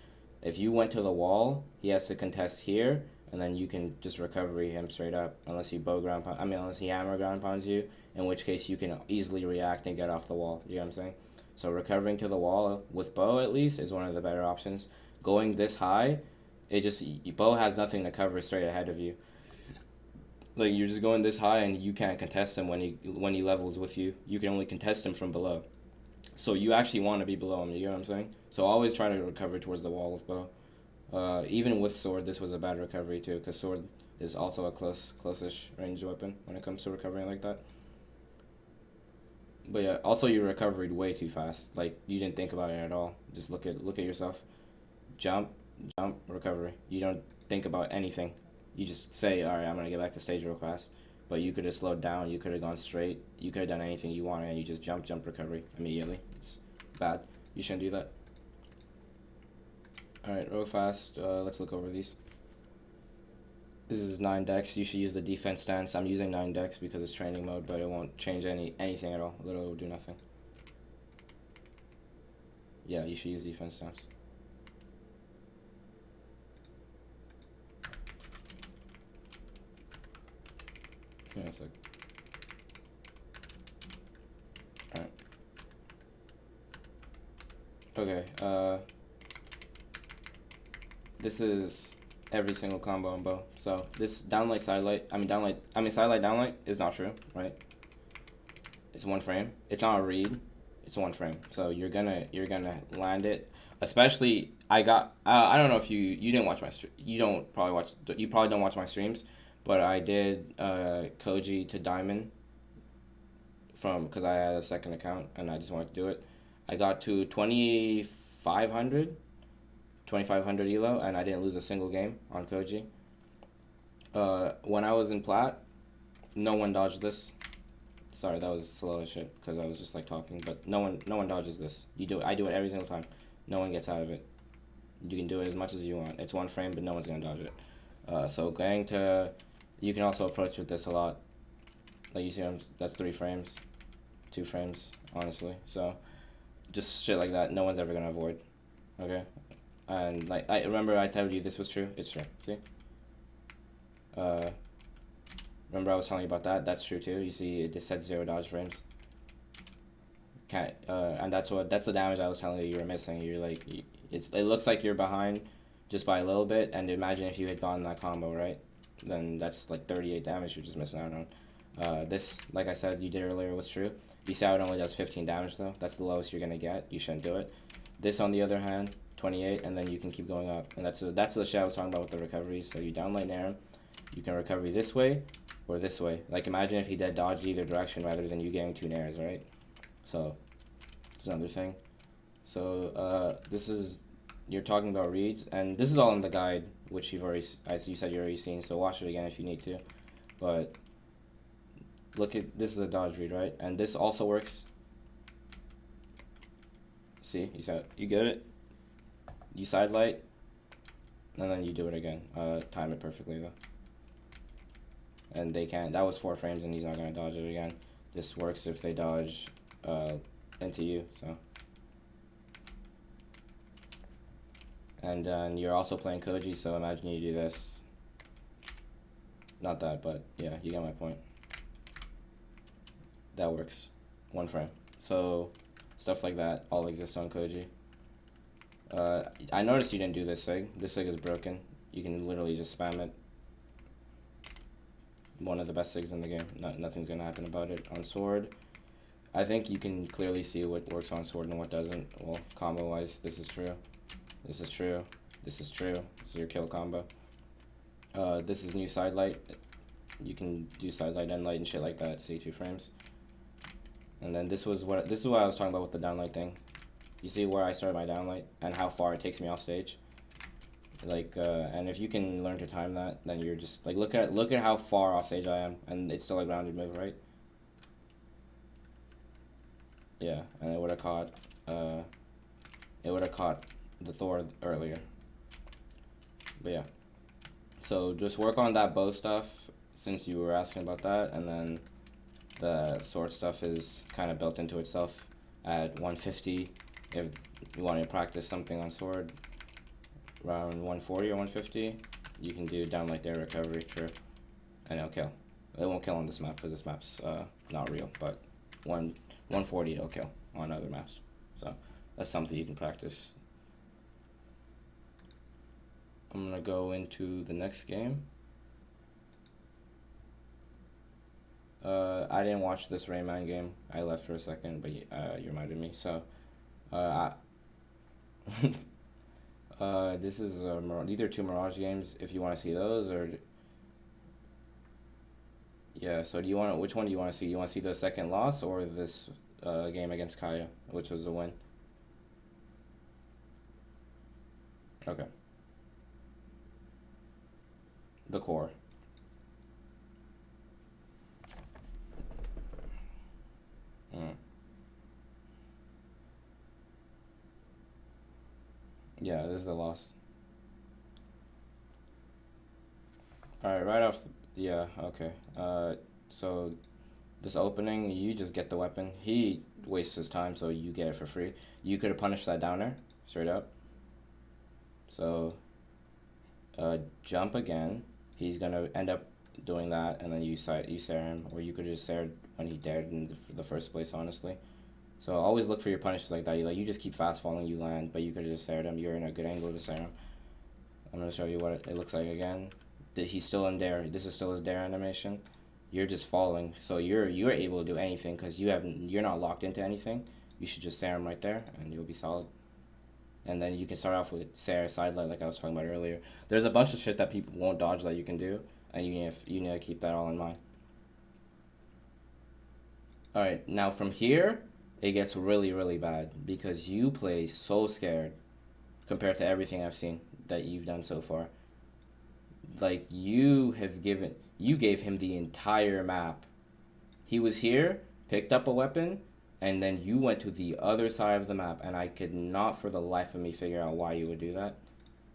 If you went to the wall, he has to contest here, and then you can just recovery him straight up. Unless he bow ground pound, I mean unless he hammer ground pounds you, in which case you can easily react and get off the wall. You know what I'm saying? So recovering to the wall with Bo at least is one of the better options. Going this high, it just Bo has nothing to cover straight ahead of you. Like you're just going this high and you can't contest him when he levels with you. You can only contest him from below. So you actually want to be below him. You know what I'm saying? So always try to recover towards the wall with bow. Even with sword, this was a bad recovery too, because sword is also a close-ish range weapon when it comes to recovering like that. But yeah, also you recovered way too fast. Like you didn't think about it at all. Just look at yourself. Jump, jump, recovery. You don't think about anything. You just say, all right, I'm gonna get back to stage real fast. But you could have slowed down. You could have gone straight. You could have done anything you wanted, and you just jump recovery immediately. It's bad. You shouldn't do that. All right, real fast. Let's look over these. This is 9 decks. You should use the defense stance. I'm using 9 decks because it's training mode, but it won't change anything at all. Literally will do nothing. Yeah, you should use defense stance. Yeah, it's like. Alright. Okay, this is every single combo on bow. So this downlight sidelight, sidelight downlight is not true, right? It's one frame. It's not a read. It's one frame. So you're gonna land it. Especially I don't know if you didn't watch my you probably don't watch my streams, but I did Koji to diamond because I had a second account and I just wanted to do it. I got to 2,500 elo, and I didn't lose a single game on Koji. When I was in plat, no one dodged this. Sorry, that was slow as shit because I was just like talking, but no one dodges this. I do it every single time. No one gets out of it. You can do it as much as you want. It's one frame, but no one's gonna dodge it. So going to You can also approach with this a lot. Like you see, that's 3 frames, 2 frames, honestly. So just shit like that, no one's ever gonna avoid. Okay, and like I remember I told you this was true. It's true. See. Uh, remember I was telling you about that. That's true too. You see, it just said 0 dodge frames. Can't. And that's the damage I was telling you were missing. You're like, it looks like you're behind, just by a little bit. And imagine if you had gotten that combo right, then that's like 38 damage you're just missing out on. This, like I said, you did earlier was true. You see how it only does 15 damage though. That's the lowest you're gonna get. You shouldn't do it. This, on the other hand, 28, and then you can keep going up. And that's the shit I was talking about with the recovery. So you downlight nair him. You can recovery this way or this way. Like imagine if he did dodge either direction rather than you getting 2 nairs, right? So it's another thing. So this is, you're talking about reads, and this is all in the guide, which you've already, as you said, you're already seen. So watch it again if you need to. But look at, this is a dodge read, right? And this also works. See, you get it. You side light, and then you do it again. Time it perfectly though. And they can't. That was 4 frames, and he's not gonna dodge it again. This works if they dodge into you. So. And then you're also playing Koji, so imagine you do this. Not that, but yeah, you get my point. That works. 1 frame. So stuff like that all exist on Koji. I noticed you didn't do this sig. This sig is broken. You can literally just spam it. One of the best sigs in the game. Nothing's gonna happen about it. On sword, I think you can clearly see what works on sword and what doesn't. Well, combo wise, this is true. This is true. This is true. This is your kill combo. This is new side light. You can do side light, end light, and shit like that. See, 2 frames. And then this is what I was talking about with the downlight thing. You see where I started my downlight and how far it takes me off stage. Like, and if you can learn to time that, then you're just like, look at how far off stage I am, and it's still a grounded move, right? Yeah, and it would have caught. The Thor earlier. But yeah. So just work on that bow stuff since you were asking about that, and then the sword stuff is kind of built into itself at 150 if you want to practice something on sword. Around 140 or 150 you can do down like their recovery, true, and it'll kill. It won't kill on this map because this map's not real, but 140 it'll kill on other maps. So that's something you can practice. I'm gonna go into the next game. I didn't watch this Rayman game. I left for a second, but you reminded me. So, this is these are 2 Mirage games. If you want to see those, or yeah. So which one do you want to see? You want to see the second loss or this game against Kaya, which was a win? Okay. The core. Yeah, this is the loss. Alright, right off. Yeah, okay. So this opening, you just get the weapon. He wastes his time, so you get it for free. You could have punished that downer, straight up. So, jump again. He's gonna end up doing that, and then you Sair him, or you could have just Saired when he dared in the first place, honestly. So always look for your punishes like that. You just keep fast falling, you land, but you could have just Saired him. You're in a good angle to Sair him. I'm gonna show you what it looks like again. He's still in dare. This is still his dare animation. You're just falling, so you're able to do anything because you're not locked into anything. You should just Sair him right there, and you'll be solid. And then you can start off with Sair sidelight like I was talking about earlier. There's a bunch of shit that people won't dodge that you can do, and you need to keep that all in mind. Alright, now from here, it gets really, really bad because you play so scared compared to everything I've seen that you've done so far. Like, you gave him the entire map. He was here, picked up a weapon, and then you went to the other side of the map, and I could not for the life of me figure out why you would do that.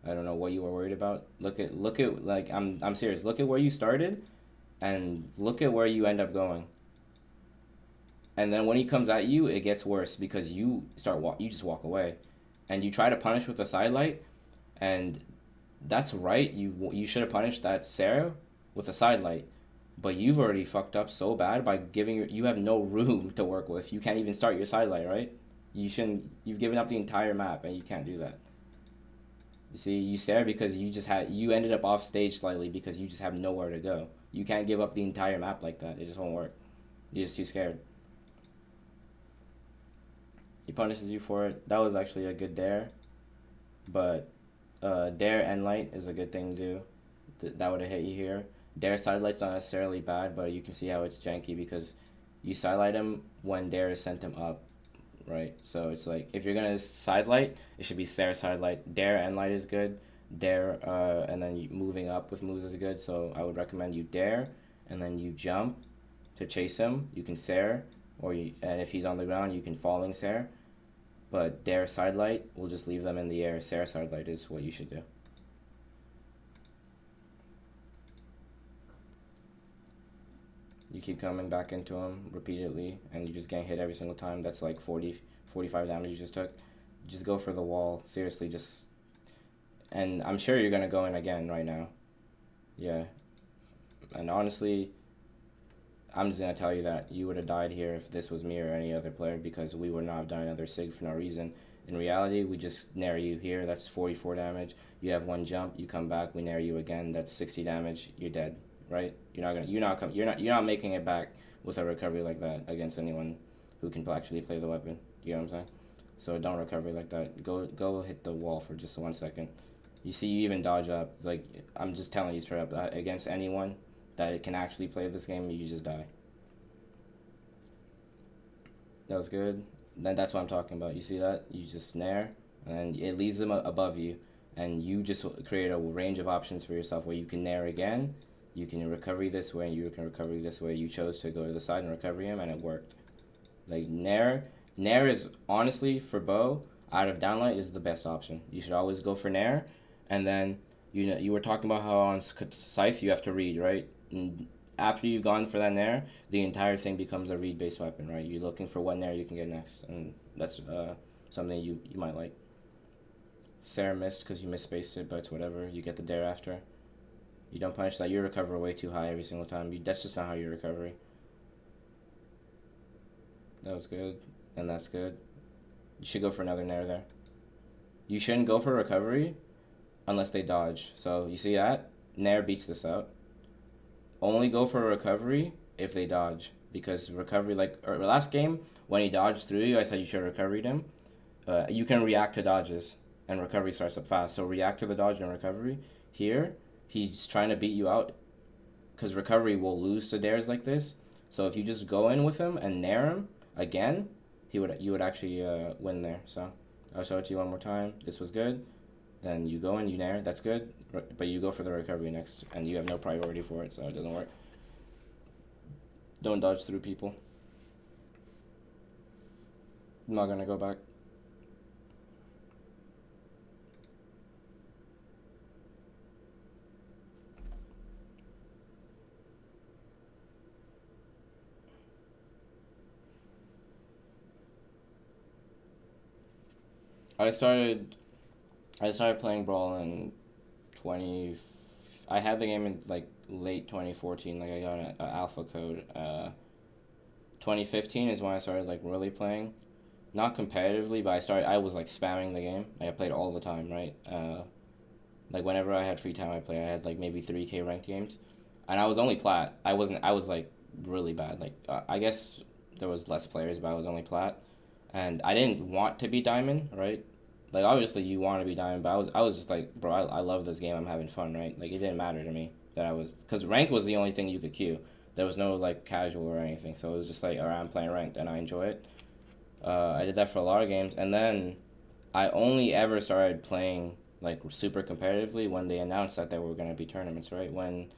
I don't know what you were worried about. Look at like I'm serious. Look at where you started, and look at where you end up going. And then when he comes at you, it gets worse because you just walk away, and you try to punish with a sidelight, and that's right. You should have punished that Sarah with a sidelight, but you've already fucked up so bad by you have no room to work with. You can't even start your sidelight, right? You shouldn't. You've given up the entire map, and you can't do that. You see, you Sarah because you ended up off stage slightly because you just have nowhere to go. You can't give up the entire map like that. It just won't work. You're just too scared. He punishes you for it. That was actually a good dare, but dare and light is a good thing to do. That would have hit you here. Dare sidelight's not necessarily bad, but you can see how it's janky because you sidelight him when dare is sent him up, right? So it's like if you're gonna sidelight, it should be Sarah sidelight. Dare and light is good. Dare and then moving up with moves is good. So I would recommend you dare and then you jump to chase him. You can Sarah and if he's on the ground, you can falling Sarah. But dare sidelight, we'll just leave them in the air. Sarah sidelight is what you should do. You keep coming back into him repeatedly, and you just getting hit every single time. That's like 40, 45 damage you just took. Just go for the wall. Seriously, just... And I'm sure you're going to go in again right now. Yeah. And honestly, I'm just going to tell you that you would have died here if this was me or any other player because we would not have done another SIG for no reason. In reality, we just nair you here. That's 44 damage. You have one jump. You come back. We nair you again. That's 60 damage. You're dead. Right? You're not making it back with a recovery like that against anyone who can actually play the weapon. You know what I'm saying? So don't recovery like that. Go hit the wall for just 1 second. You see, you even dodge up. Like I'm just telling you straight up, against anyone that can actually play this game, you just die. That was good. Then that's what I'm talking about. You see that? You just snare, and it leaves them above you, and you just create a range of options for yourself where you can nair again. You can recovery this way, and you can recovery this way. You chose to go to the side and recovery him, and it worked. Like, Nair is, honestly, for bow, out of downlight, is the best option. You should always go for Nair, and then, you were talking about how on Scythe you have to read, right? And after you've gone for that Nair, the entire thing becomes a read-based weapon, right? You're looking for what Nair you can get next, and that's something you might like. Sarah missed because you misspaced it, but it's whatever. You get the dare after. You don't punish that. You recover way too high every single time. That's just not how you recovery. That was good. And that's good. You should go for another nair there. You shouldn't go for recovery unless they dodge. So you see that? Nair beats this out. Only go for a recovery if they dodge. Because recovery, like last game, when he dodged through you, I said you should have recovered him. You can react to dodges. And recovery starts up fast. So react to the dodge and recovery. Here, he's trying to beat you out because recovery will lose to dares like this. So if you just go in with him and nair him again, you would actually win there. So I'll show it to you one more time. This was good. Then you go in, you nair. That's good. But you go for the recovery next, and you have no priority for it, so it doesn't work. Don't dodge through people. I'm not gonna go back. I started playing Brawl in 20. I had the game in like late 2014. Like I got an alpha code. 2015 is when I started like really playing, not competitively, but I was like spamming the game. Like I played all the time, right? Like whenever I had free time, I played. I had like maybe 3K ranked games, and I was only plat. I was like really bad. Like I guess there was less players, but I was only plat, and I didn't want to be diamond, right? Like obviously you want to be diamond, but I was just like, bro, I love this game. I'm having fun, right? Like it didn't matter to me that I was, because rank was the only thing you could queue. There was no like casual or anything, so it was just like, alright, I'm playing ranked and I enjoy it. I did that for a lot of games, and then I only ever started playing like super competitively when they announced that there were gonna be tournaments, right? When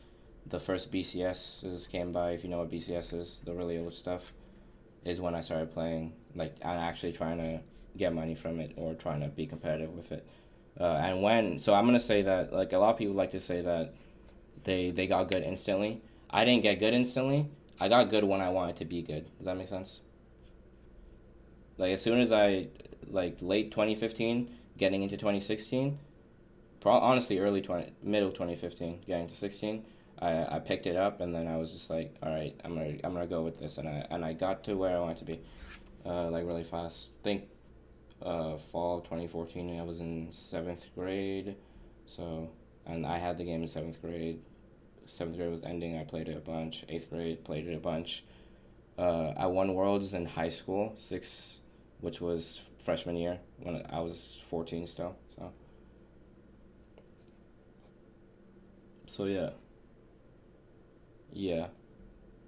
the first BCSs came by, if you know what BCS is, the really old stuff, is when I started playing like and actually trying to get money from it or trying to be competitive with it. And when so I'm gonna say that like a lot of people like to say that they got good instantly. I didn't get good instantly. I got good when I wanted to be good. Does that make sense? Like as soon as I like late 2015 getting into 2016, honestly early 20 middle 2015 getting to 16, I picked it up and then I was just like, all right, I'm gonna go with this, and I got to where I wanted to be, like really fast. I think fall 2014 I was in 7th grade, so and I had the game in 7th grade. 7th grade was ending. I played it a bunch. 8th grade played it a bunch. I won worlds in high school, six, which was freshman year when I was 14 still. So yeah, yeah,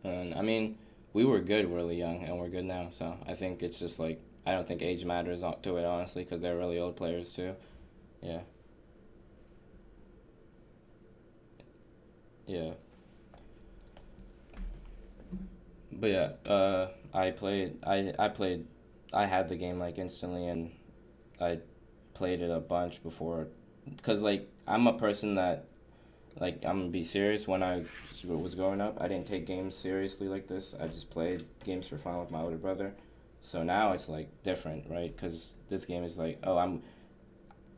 and I mean we were good really young and we're good now. So I think it's just like I don't think age matters to it honestly because they're really old players too. Yeah, yeah, but yeah, I had the game like instantly and I played it a bunch before, cause like I'm a person that like I'm gonna be serious. When I was growing up, I didn't take games seriously like this. I just played games for fun with my older brother. So now it's like different, right? Cause this game is like, oh,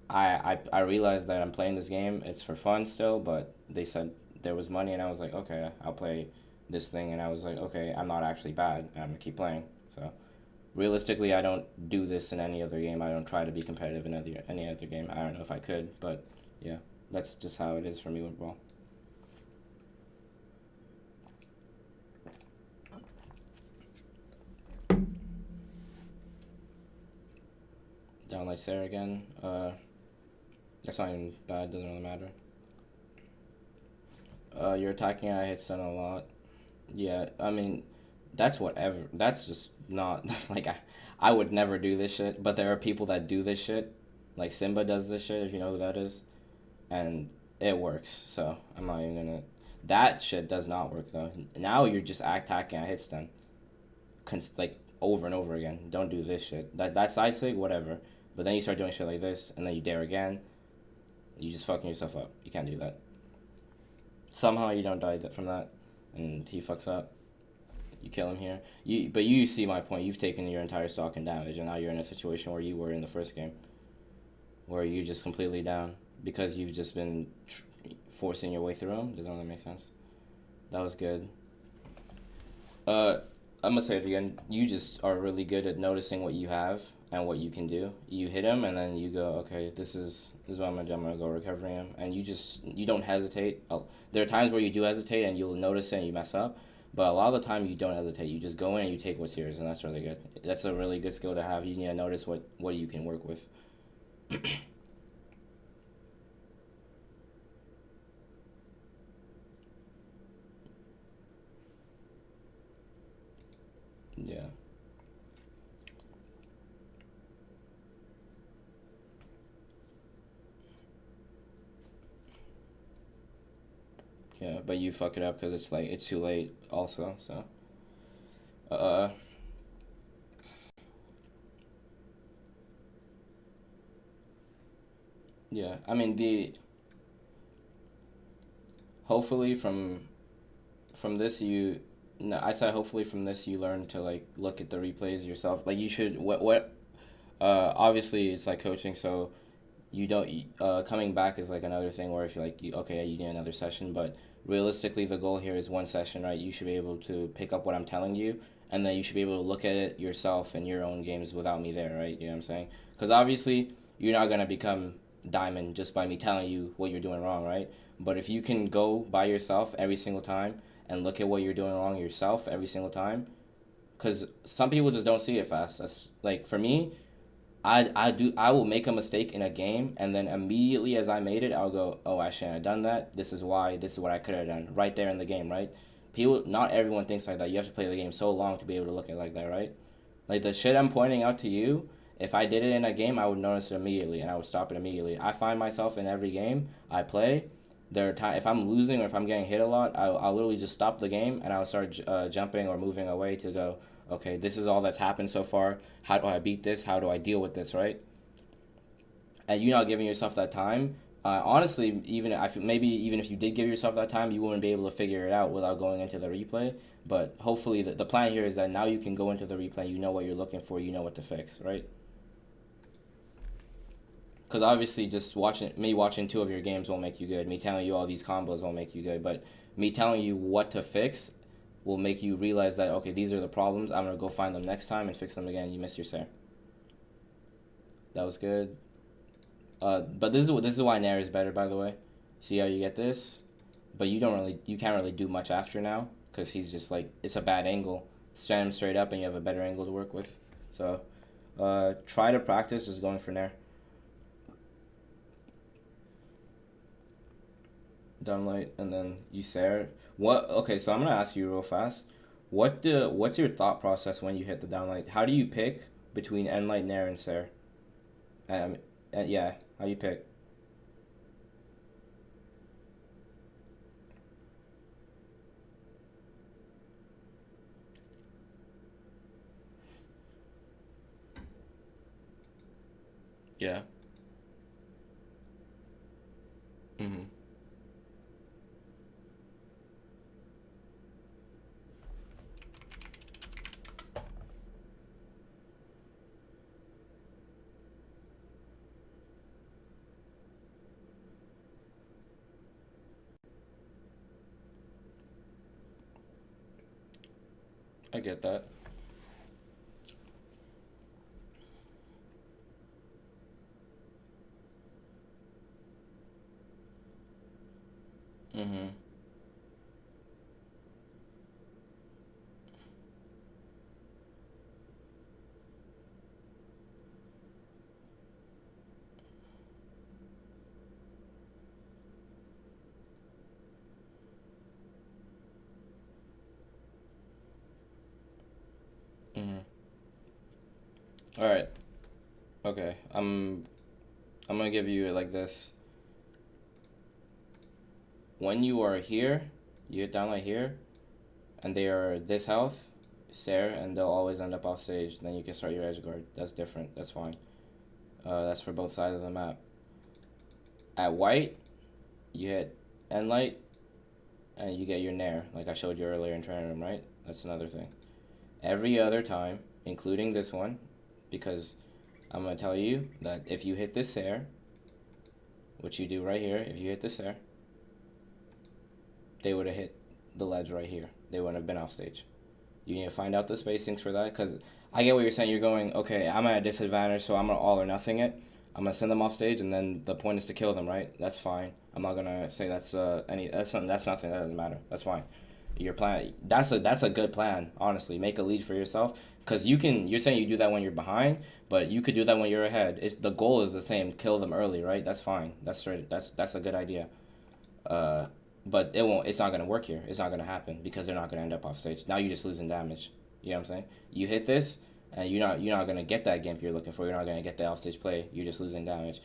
I realized that I'm playing this game. It's for fun still, but they said there was money, and I was like, okay, I'll play this thing, and I was like, okay, I'm not actually bad. I'm gonna keep playing. So realistically, I don't do this in any other game. I don't try to be competitive in any other game. I don't know if I could, but yeah, that's just how it is for me with ball. Down like Sarah again. That's not even bad. Doesn't really matter. You're attacking. I hit stun a lot. Yeah, I mean, that's whatever. That's just not like I would never do this shit. But there are people that do this shit. Like Simba does this shit. If you know who that is, and it works. So I'm not even gonna. That shit does not work though. Now you're just attacking. I hit stun. Like over and over again. Don't do this shit. That side sig, whatever. But then you start doing shit like this, and then you dare again. You just fucking yourself up. You can't do that. Somehow you don't die from that, and he fucks up. You kill him here. But you see my point. You've taken your entire stock in damage, and now you're in a situation where you were in the first game, where you're just completely down because you've just been forcing your way through him. Doesn't really make sense. That was good. Uh, I'm gonna say it again. You just are really good at noticing what you have and what you can do. You hit him, and then you go, okay, this is what I'm gonna do. I'm gonna go recover him, and you don't hesitate. Oh, there are times where you do hesitate, and you'll notice it and you mess up. But a lot of the time, you don't hesitate. You just go in and you take what's yours, and that's really good. That's a really good skill to have. You need to notice what you can work with. Yeah, yeah. But you fuck it up because it's like it's too late. Also, so uh, yeah. I mean the hopefully from this you no, I said hopefully from this you learn to like look at the replays yourself. Like you should what obviously it's like coaching, so you don't coming back is like another thing where if you're like okay you need another session, but realistically the goal here is one session, right? You should be able to pick up what I'm telling you, and then you should be able to look at it yourself in your own games without me there, right? You know what I'm saying? Because obviously you're not gonna become diamond just by me telling you what you're doing wrong, right? But if you can go by yourself every single time and look at what you're doing wrong yourself every single time, because some people just don't see it fast. That's like for me, I will make a mistake in a game and then immediately as I made it I'll go, oh, I shouldn't have done that. This is why. This is what I could have done right there in the game, right? People, not everyone thinks like that. You have to play the game so long to be able to look at it like that, right? Like the shit I'm pointing out to you, if I did it in a game, I would notice it immediately and I would stop it immediately. I find myself in every game I play. There are times if I'm losing or if I'm getting hit a lot, I'll literally just stop the game and I'll start jumping or moving away to go, okay, this is all that's happened so far. How do I beat this? How do I deal with this, right? and you not giving yourself that time, honestly, even I feel maybe even if you did give yourself that time, you wouldn't be able to figure it out without going into the replay. But hopefully, the plan here is that now you can go into the replay, you know what you're looking for, you know what to fix, right? Because obviously, just watching two of your games won't make you good. Me telling you all these combos won't make you good. But me telling you what to fix will make you realize that, okay, these are the problems. I'm gonna go find them next time and fix them again. You miss your Sarah. That was good. But this is why Nair is better, by the way. See how you get this, but you can't really do much after now because he's just like it's a bad angle. Stand him straight up and you have a better angle to work with. So, try to practice is going for Nair. Downlight and then you Sarah. What? Okay, so I'm gonna ask you real fast. What's your thought process when you hit the downlight? How do you pick between Enlight, Nair, and Sarah? Um, yeah, how you pick? Yeah. Mm-hmm. I get that. Mm-hmm. Mm-hmm. All right. Okay. I'm gonna give you it like this. When you are here, you hit downlight here, and they are this health, Sarah, and they'll always end up off stage. Then you can start your edge guard. That's different. That's fine. That's for both sides of the map. At white, you hit end light, and you get your nair, like I showed you earlier in training room, right? That's another thing. Every other time, including this one, because I'm gonna tell you that if you hit this air, which you do right here, if you hit this air, they would have hit the ledge right here. They wouldn't have been off stage. You need to find out the spacings for that because I get what you're saying. You're going, okay, I'm at a disadvantage, so I'm gonna all or nothing it. I'm gonna send them off stage, and then the point is to kill them, right? That's fine. I'm not gonna say that's any that's nothing. That doesn't matter. That's fine. Your plan that's a good plan. Honestly, make a lead for yourself because you're saying you do that when you're behind, but you could do that when you're ahead. It's the goal is the same. Kill them early, right? That's fine. That's straight. That's a good idea. Uh, but it won't. It's not gonna work here. It's not gonna happen because they're not gonna end up off stage. Now you're just losing damage. You know what I'm saying? You hit this, and you're not gonna get that gimp you're looking for. You're not gonna get the off stage play. You're just losing damage.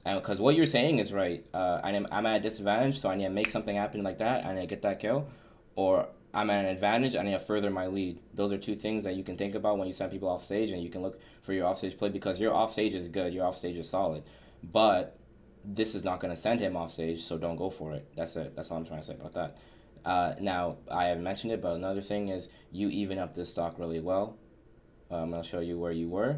And because what you're saying is right. I'm at a disadvantage, so I need to make something happen like that. I need to get that kill, or I'm at an advantage. I need to further my lead. Those are two things that you can think about when you send people off stage, and you can look for your off stage play because your off stage is good. Your off stage is solid, but this is not going to send him off stage, so don't go for it. That's it. That's all I'm trying to say about that. Now, I have mentioned it, but another thing is you even up this stock really well. I'm going to show you where you were.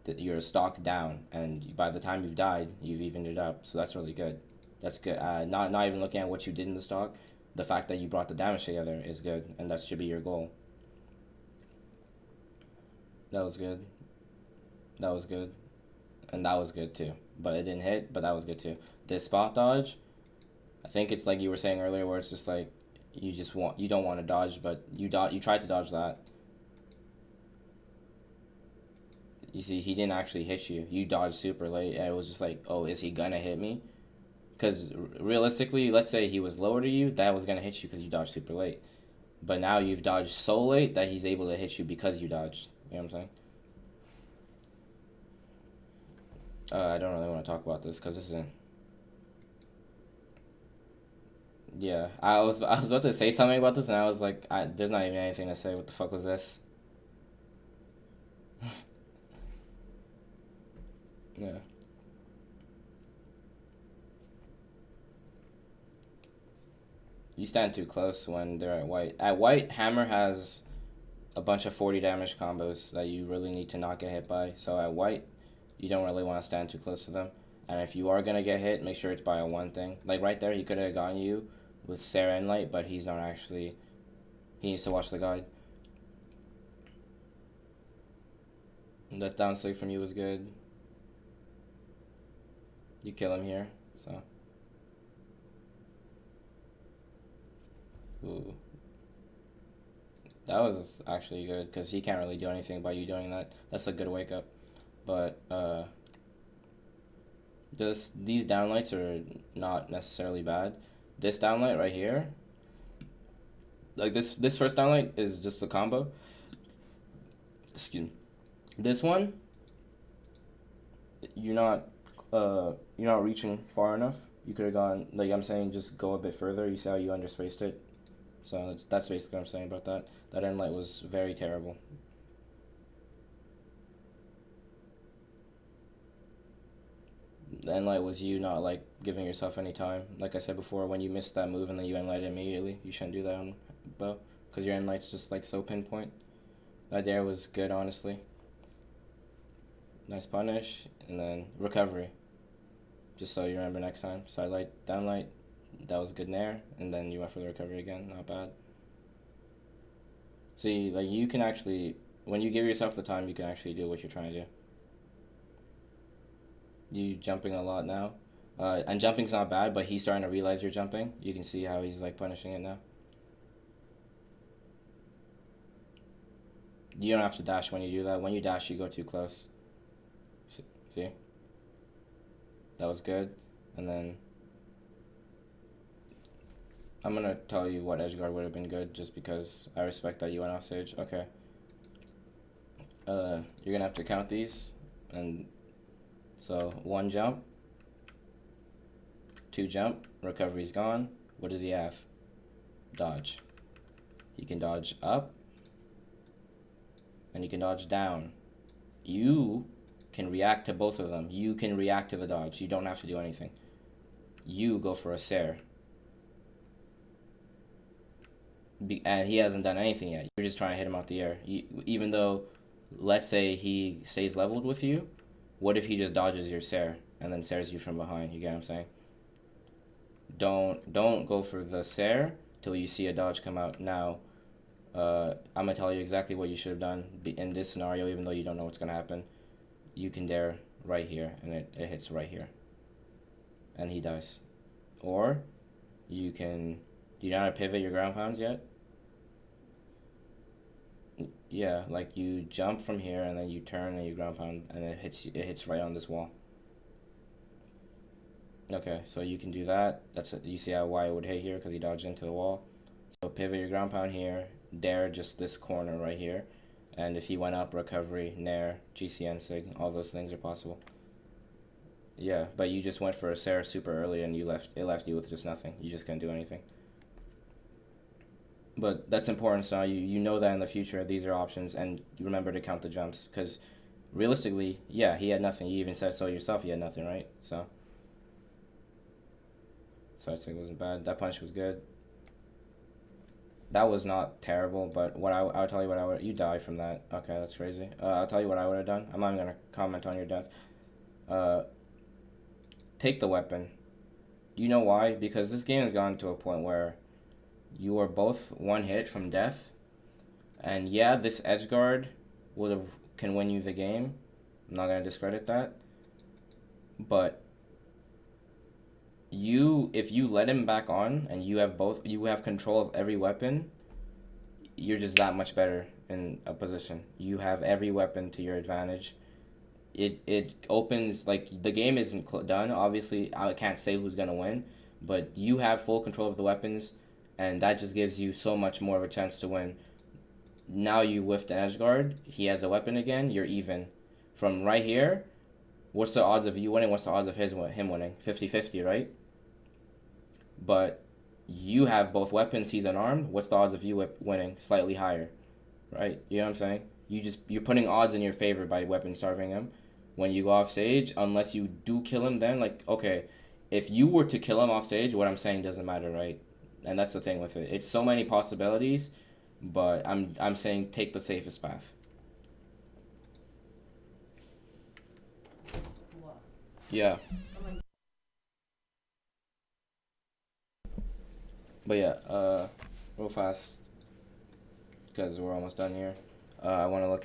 That you're a stock down, and by the time you've died, you've evened it up. So that's really good. That's good. Not even looking at what you did in the stock. The fact that you brought the damage together is good, and that should be your goal. That was good. That was good. And that was good too. But it didn't hit, but that was good too. This spot dodge, I think it's like you were saying earlier, where it's just like you don't want to dodge, but you tried to dodge that. You see, he didn't actually hit you. You dodged super late, and it was just like, oh, is he gonna hit me? Because realistically, let's say he was lower to you, that was gonna hit you because you dodged super late. But now you've dodged so late that he's able to hit you because you dodged. You know what I'm saying? I don't really want to talk about this because this isn't. Yeah, I was about to say something about this, and I was like, there's not even anything to say. What the fuck was this? Yeah. You stand too close when they're at white. At white, Hammer has a bunch of 40 damage combos that you really need to not get hit by. So at white, you don't really want to stand too close to them. And if you are going to get hit, make sure it's by a one thing. Like right there, he could have gotten you with Sarah and Light, but he's not actually. He needs to watch the guide. That down slick from you was good. You kill him here, so. Ooh. That was actually good, because he can't really do anything by you doing that. That's a good wake up. But, these downlights are not necessarily bad. This downlight right here, like this first downlight is just a combo. Excuse me. This one, you're not reaching far enough. You could have gone, like I'm saying, just go a bit further. You see how you underspaced it. So that's basically what I'm saying about that. That end light was very terrible. The end light was you not like giving yourself any time. Like I said before, when you missed that move and then you end light immediately, you shouldn't do that on bow, because your end light's just like so pinpoint. That dare was good, honestly. Nice punish, and then recovery. Just so you remember next time. Side light, down light, that was good nair, and then you went for the recovery again, not bad. See, like you can actually, when you give yourself the time, you can actually do what you're trying to do. You jumping a lot now. And jumping's not bad, but he's starting to realize you're jumping. You can see how he's like punishing it now. You don't have to dash when you do that. When you dash, you go too close. See? That was good. And then I'm gonna tell you what edgeguard would have been good, just because I respect that you went off stage. Okay. You're gonna have to count these, and so 1 jump, 2 jump, recovery's gone. What does he have? Dodge. He can dodge up, and he can dodge down. You can react to both of them. You can react to the dodge. You don't have to do anything. You go for a Sair. And he hasn't done anything yet. You're just trying to hit him out the air. Even though, let's say he stays leveled with you, what if he just dodges your Sair and then Sairs you from behind? You get what I'm saying? Don't go for the Sair till you see a dodge come out. Now, I'm gonna tell you exactly what you should have done in this scenario, even though you don't know what's gonna happen. You can dare right here, and it hits right here, and he dies. Or you can. Do you know how to pivot your ground pounds yet? Yeah, like you jump from here and then you turn and you ground pound, and it hits right on this wall. Okay, so you can do that. You see how why it would hit here, because he dodged into the wall. So pivot your ground pound here, dare just this corner right here, and if he went up, recovery, nair, GCN sig, all those things are possible. Yeah, but you just went for a Sarah super early and it left you with just nothing. You just couldn't do anything. But that's important, so you know that in the future these are options, and you remember to count the jumps, because realistically, yeah, he had nothing. You even said so yourself, he had nothing, right? So I think it wasn't bad. That punch was good. That was not terrible, but I'll tell you what I would. You died from that. Okay, that's crazy. I'll tell you what I would have done. I'm not even gonna comment on your death. Take the weapon. You know why? Because this game has gotten to a point where you are both one hit from death, and yeah, this edgeguard can win you the game. I'm not gonna discredit that, but if you let him back on and you have control of every weapon, you're just that much better in a position. You have every weapon to your advantage. It opens, like, the game isn't done. Obviously, I can't say who's gonna win, but you have full control of the weapons, and that just gives you so much more of a chance to win. Now you whiffed an edgeguard. He has a weapon again. You're even. From right here, what's the odds of you winning? What's the odds of him winning? 50-50, right? But you have both weapons. He's unarmed. What's the odds of you winning? Slightly higher, right? You know what I'm saying? You're putting odds in your favor by weapon starving him. When you go off stage, unless you do kill him, then, like, okay, if you were to kill him off stage, what I'm saying doesn't matter, right? and that's the thing with it. It's so many possibilities, but I'm saying take the safest path. Yeah, but yeah, real fast because we're almost done here. I want to look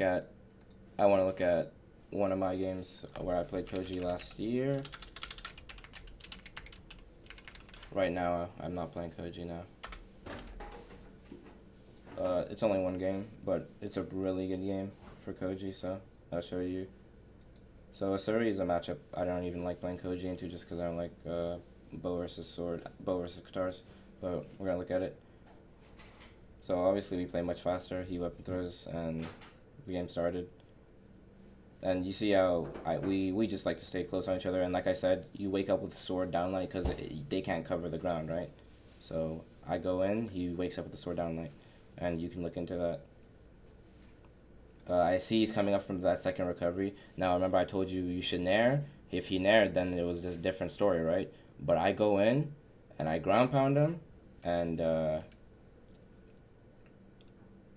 at one of my games where I played Koji last year. Right now, I'm not playing Koji now. It's only one game, but it's a really good game for Koji, so I'll show you. So Asuri is a matchup I don't even like playing Koji into just because I don't like bow versus sword, bow versus katars, but we're gonna look at it. So obviously we play much faster, he weapon throws, and the game started. And you see how we just like to stay close on each other, and like I said, you wake up with sword downlight because they can't cover the ground, right? So I go in, he wakes up with the sword downlight, and you can look into that. I see he's coming up from that second recovery. Now remember I told you you should nair. If he naired, then it was a different story, right? But I go in, and I ground pound him, and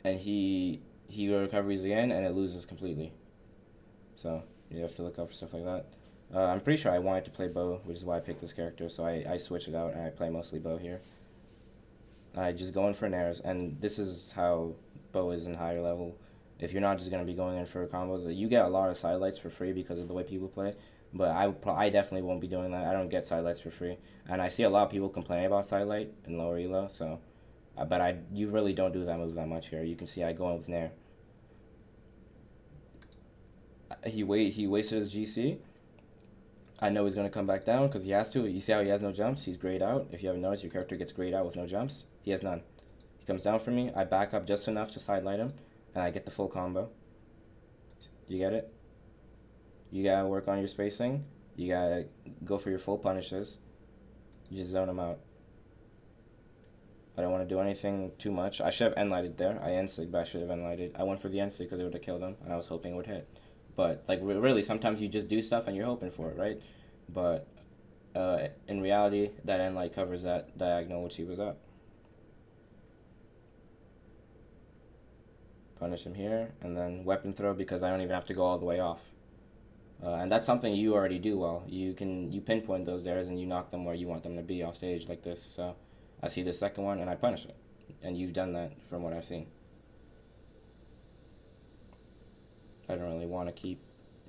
he recovers again, and it loses completely. So you have to look out for stuff like that. I'm pretty sure I wanted to play bow, which is why I picked this character. So I switch it out and I play mostly bow here. I just go in for nairs, and this is how bow is in higher level. If you're not just gonna be going in for combos, you get a lot of sidelights for free because of the way people play. But I definitely won't be doing that. I don't get sidelights for free, and I see a lot of people complain about sidelight in lower elo. So, but you really don't do that move that much here. You can see I go in with nair. He wasted his GC. I know he's gonna come back down because he has to. You see how he has no jumps? He's grayed out. If you haven't noticed, your character gets grayed out with no jumps. He has none. He comes down for me. I back up just enough to sidelight him, and I get the full combo. You get it? You gotta work on your spacing. You gotta go for your full punishes. You just zone him out. I don't want to do anything too much. I should have end-lighted there. I end-sig, but I should have end-lighted. I went for the end-sig because it would have killed him, and I was hoping it would hit. But, like, really, sometimes you just do stuff and you're hoping for it, right? But in reality, that end light covers that diagonal which he was up. Punish him here, and then weapon throw because I don't even have to go all the way off. And that's something you already do well. You pinpoint those dares and you knock them where you want them to be off stage like this. So I see the second one and I punish it. And you've done that from what I've seen. I don't really want to keep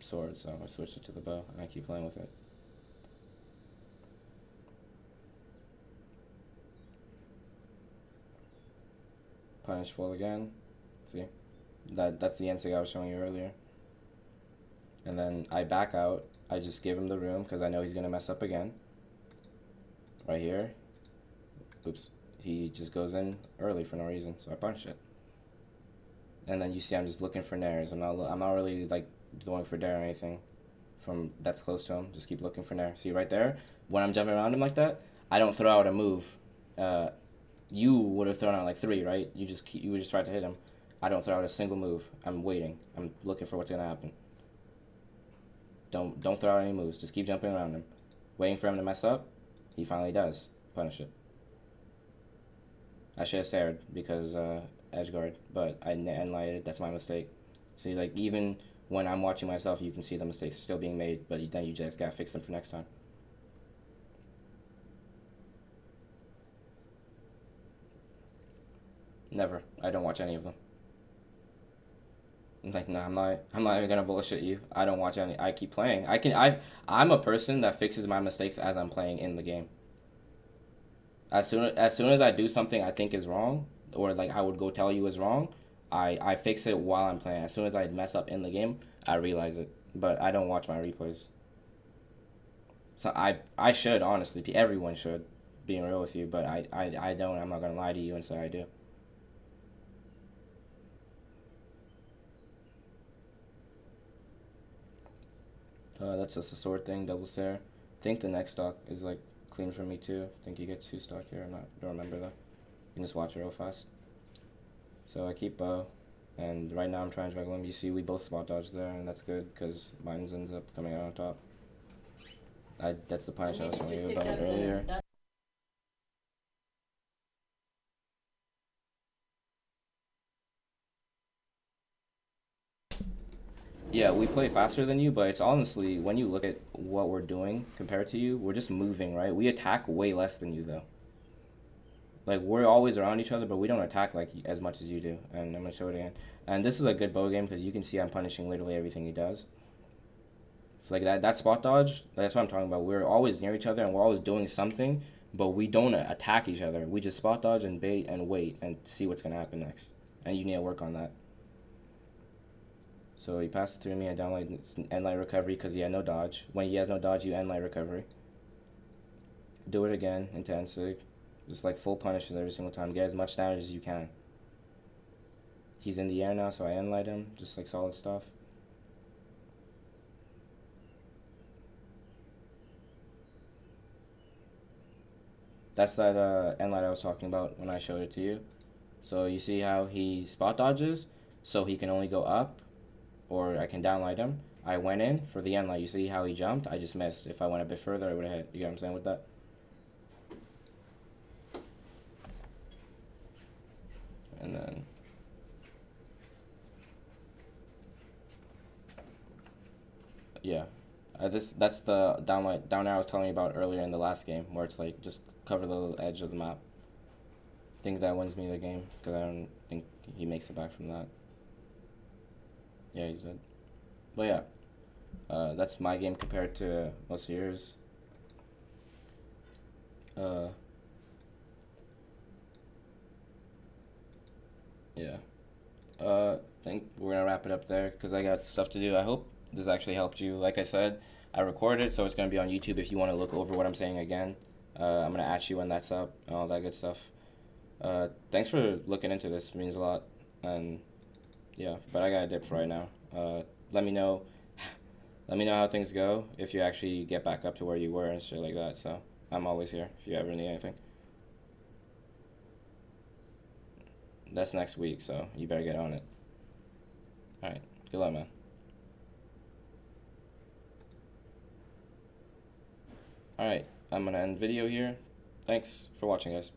swords, so I switched it to the bow and I keep playing with it. Punish full again. See? That's the NSIG I was showing you earlier. And then I back out. I just give him the room because I know he's going to mess up again. Right here. Oops. He just goes in early for no reason, so I punish it. And then you see I'm just looking for nairs. I'm not really like going for dare or anything from that's close to him. Just keep looking for nair. See right there? When I'm jumping around him like that, I don't throw out a move. You would have thrown out like 3, right? You would just try to hit him. I don't throw out a single move. I'm waiting. I'm looking for what's gonna happen. Don't throw out any moves. Just keep jumping around him, waiting for him to mess up. He finally does. Punish it. I should have Sared because edge guard, but I end-lighted. That's my mistake. See, like even when I'm watching myself, you can see the mistakes still being made, but then you just gotta fix them for next time. Never. I don't watch any of them. Like no, I'm not even gonna bullshit you. I don't watch any. I keep playing. I'm a person that fixes my mistakes as I'm playing in the game. As soon as I do something I think is wrong, or like I would go tell you is wrong, I fix it while I'm playing. As soon as I mess up in the game, I realize it. But I don't watch my replays. So I should honestly. Everyone should, being real with you. But I don't. I'm not gonna lie to you and say I do. That's just a sword thing, double stare. I think the next stock is like clean for me too. I think you get 2 stock here. I'm not. Don't remember though. You can just watch it real fast. So I keep bow, and right now I'm trying to juggle him. You see, we both spot dodge there, and that's good because mine's ends up coming out on top. That's the punish I was showing you about earlier. Yeah, we play faster than you, but it's honestly, when you look at what we're doing compared to you, we're just moving, right? We attack way less than you, though. Like, we're always around each other, but we don't attack like as much as you do. And I'm gonna show it again. And this is a good bow game because you can see I'm punishing literally everything he does. So like that spot dodge, that's what I'm talking about. We're always near each other and we're always doing something, but we don't attack each other. We just spot dodge and bait and wait and see what's gonna happen next. And you need to work on that. So he passes through me and downlight end light recovery because he had no dodge. When he has no dodge, you end light recovery. Do it again into end sig. Just like full punishes every single time. Get as much damage as you can. He's in the air now, so I end light him. Just like solid stuff. That's that end light I was talking about when I showed it to you. So you see how he spot dodges, so he can only go up, or I can downlight him. I went in for the end light. You see how he jumped? I just missed. If I went a bit further, I would have hit. You get what I'm saying with that? And then yeah, that's the downlight down arrow I was telling you about earlier in the last game, where it's like just cover the edge of the map. I think that wins me the game because I don't think he makes it back from that. Yeah, he's dead. But yeah, that's my game compared to most of yours. Yeah. I think we're gonna wrap it up there because I got stuff to do. I hope this actually helped you. Like I said, I recorded it, so it's gonna be on YouTube if you want to look over what I'm saying again. I'm gonna ask you when that's up and all that good stuff. Thanks for looking into this. It means a lot. And yeah, but I got a dip for right now. Let me know. Let me know how things go if you actually get back up to where you were and shit like that. So I'm always here if you ever need anything. That's next week, so you better get on it. All right. Good luck, man. All right. I'm gonna end video here. Thanks for watching, guys.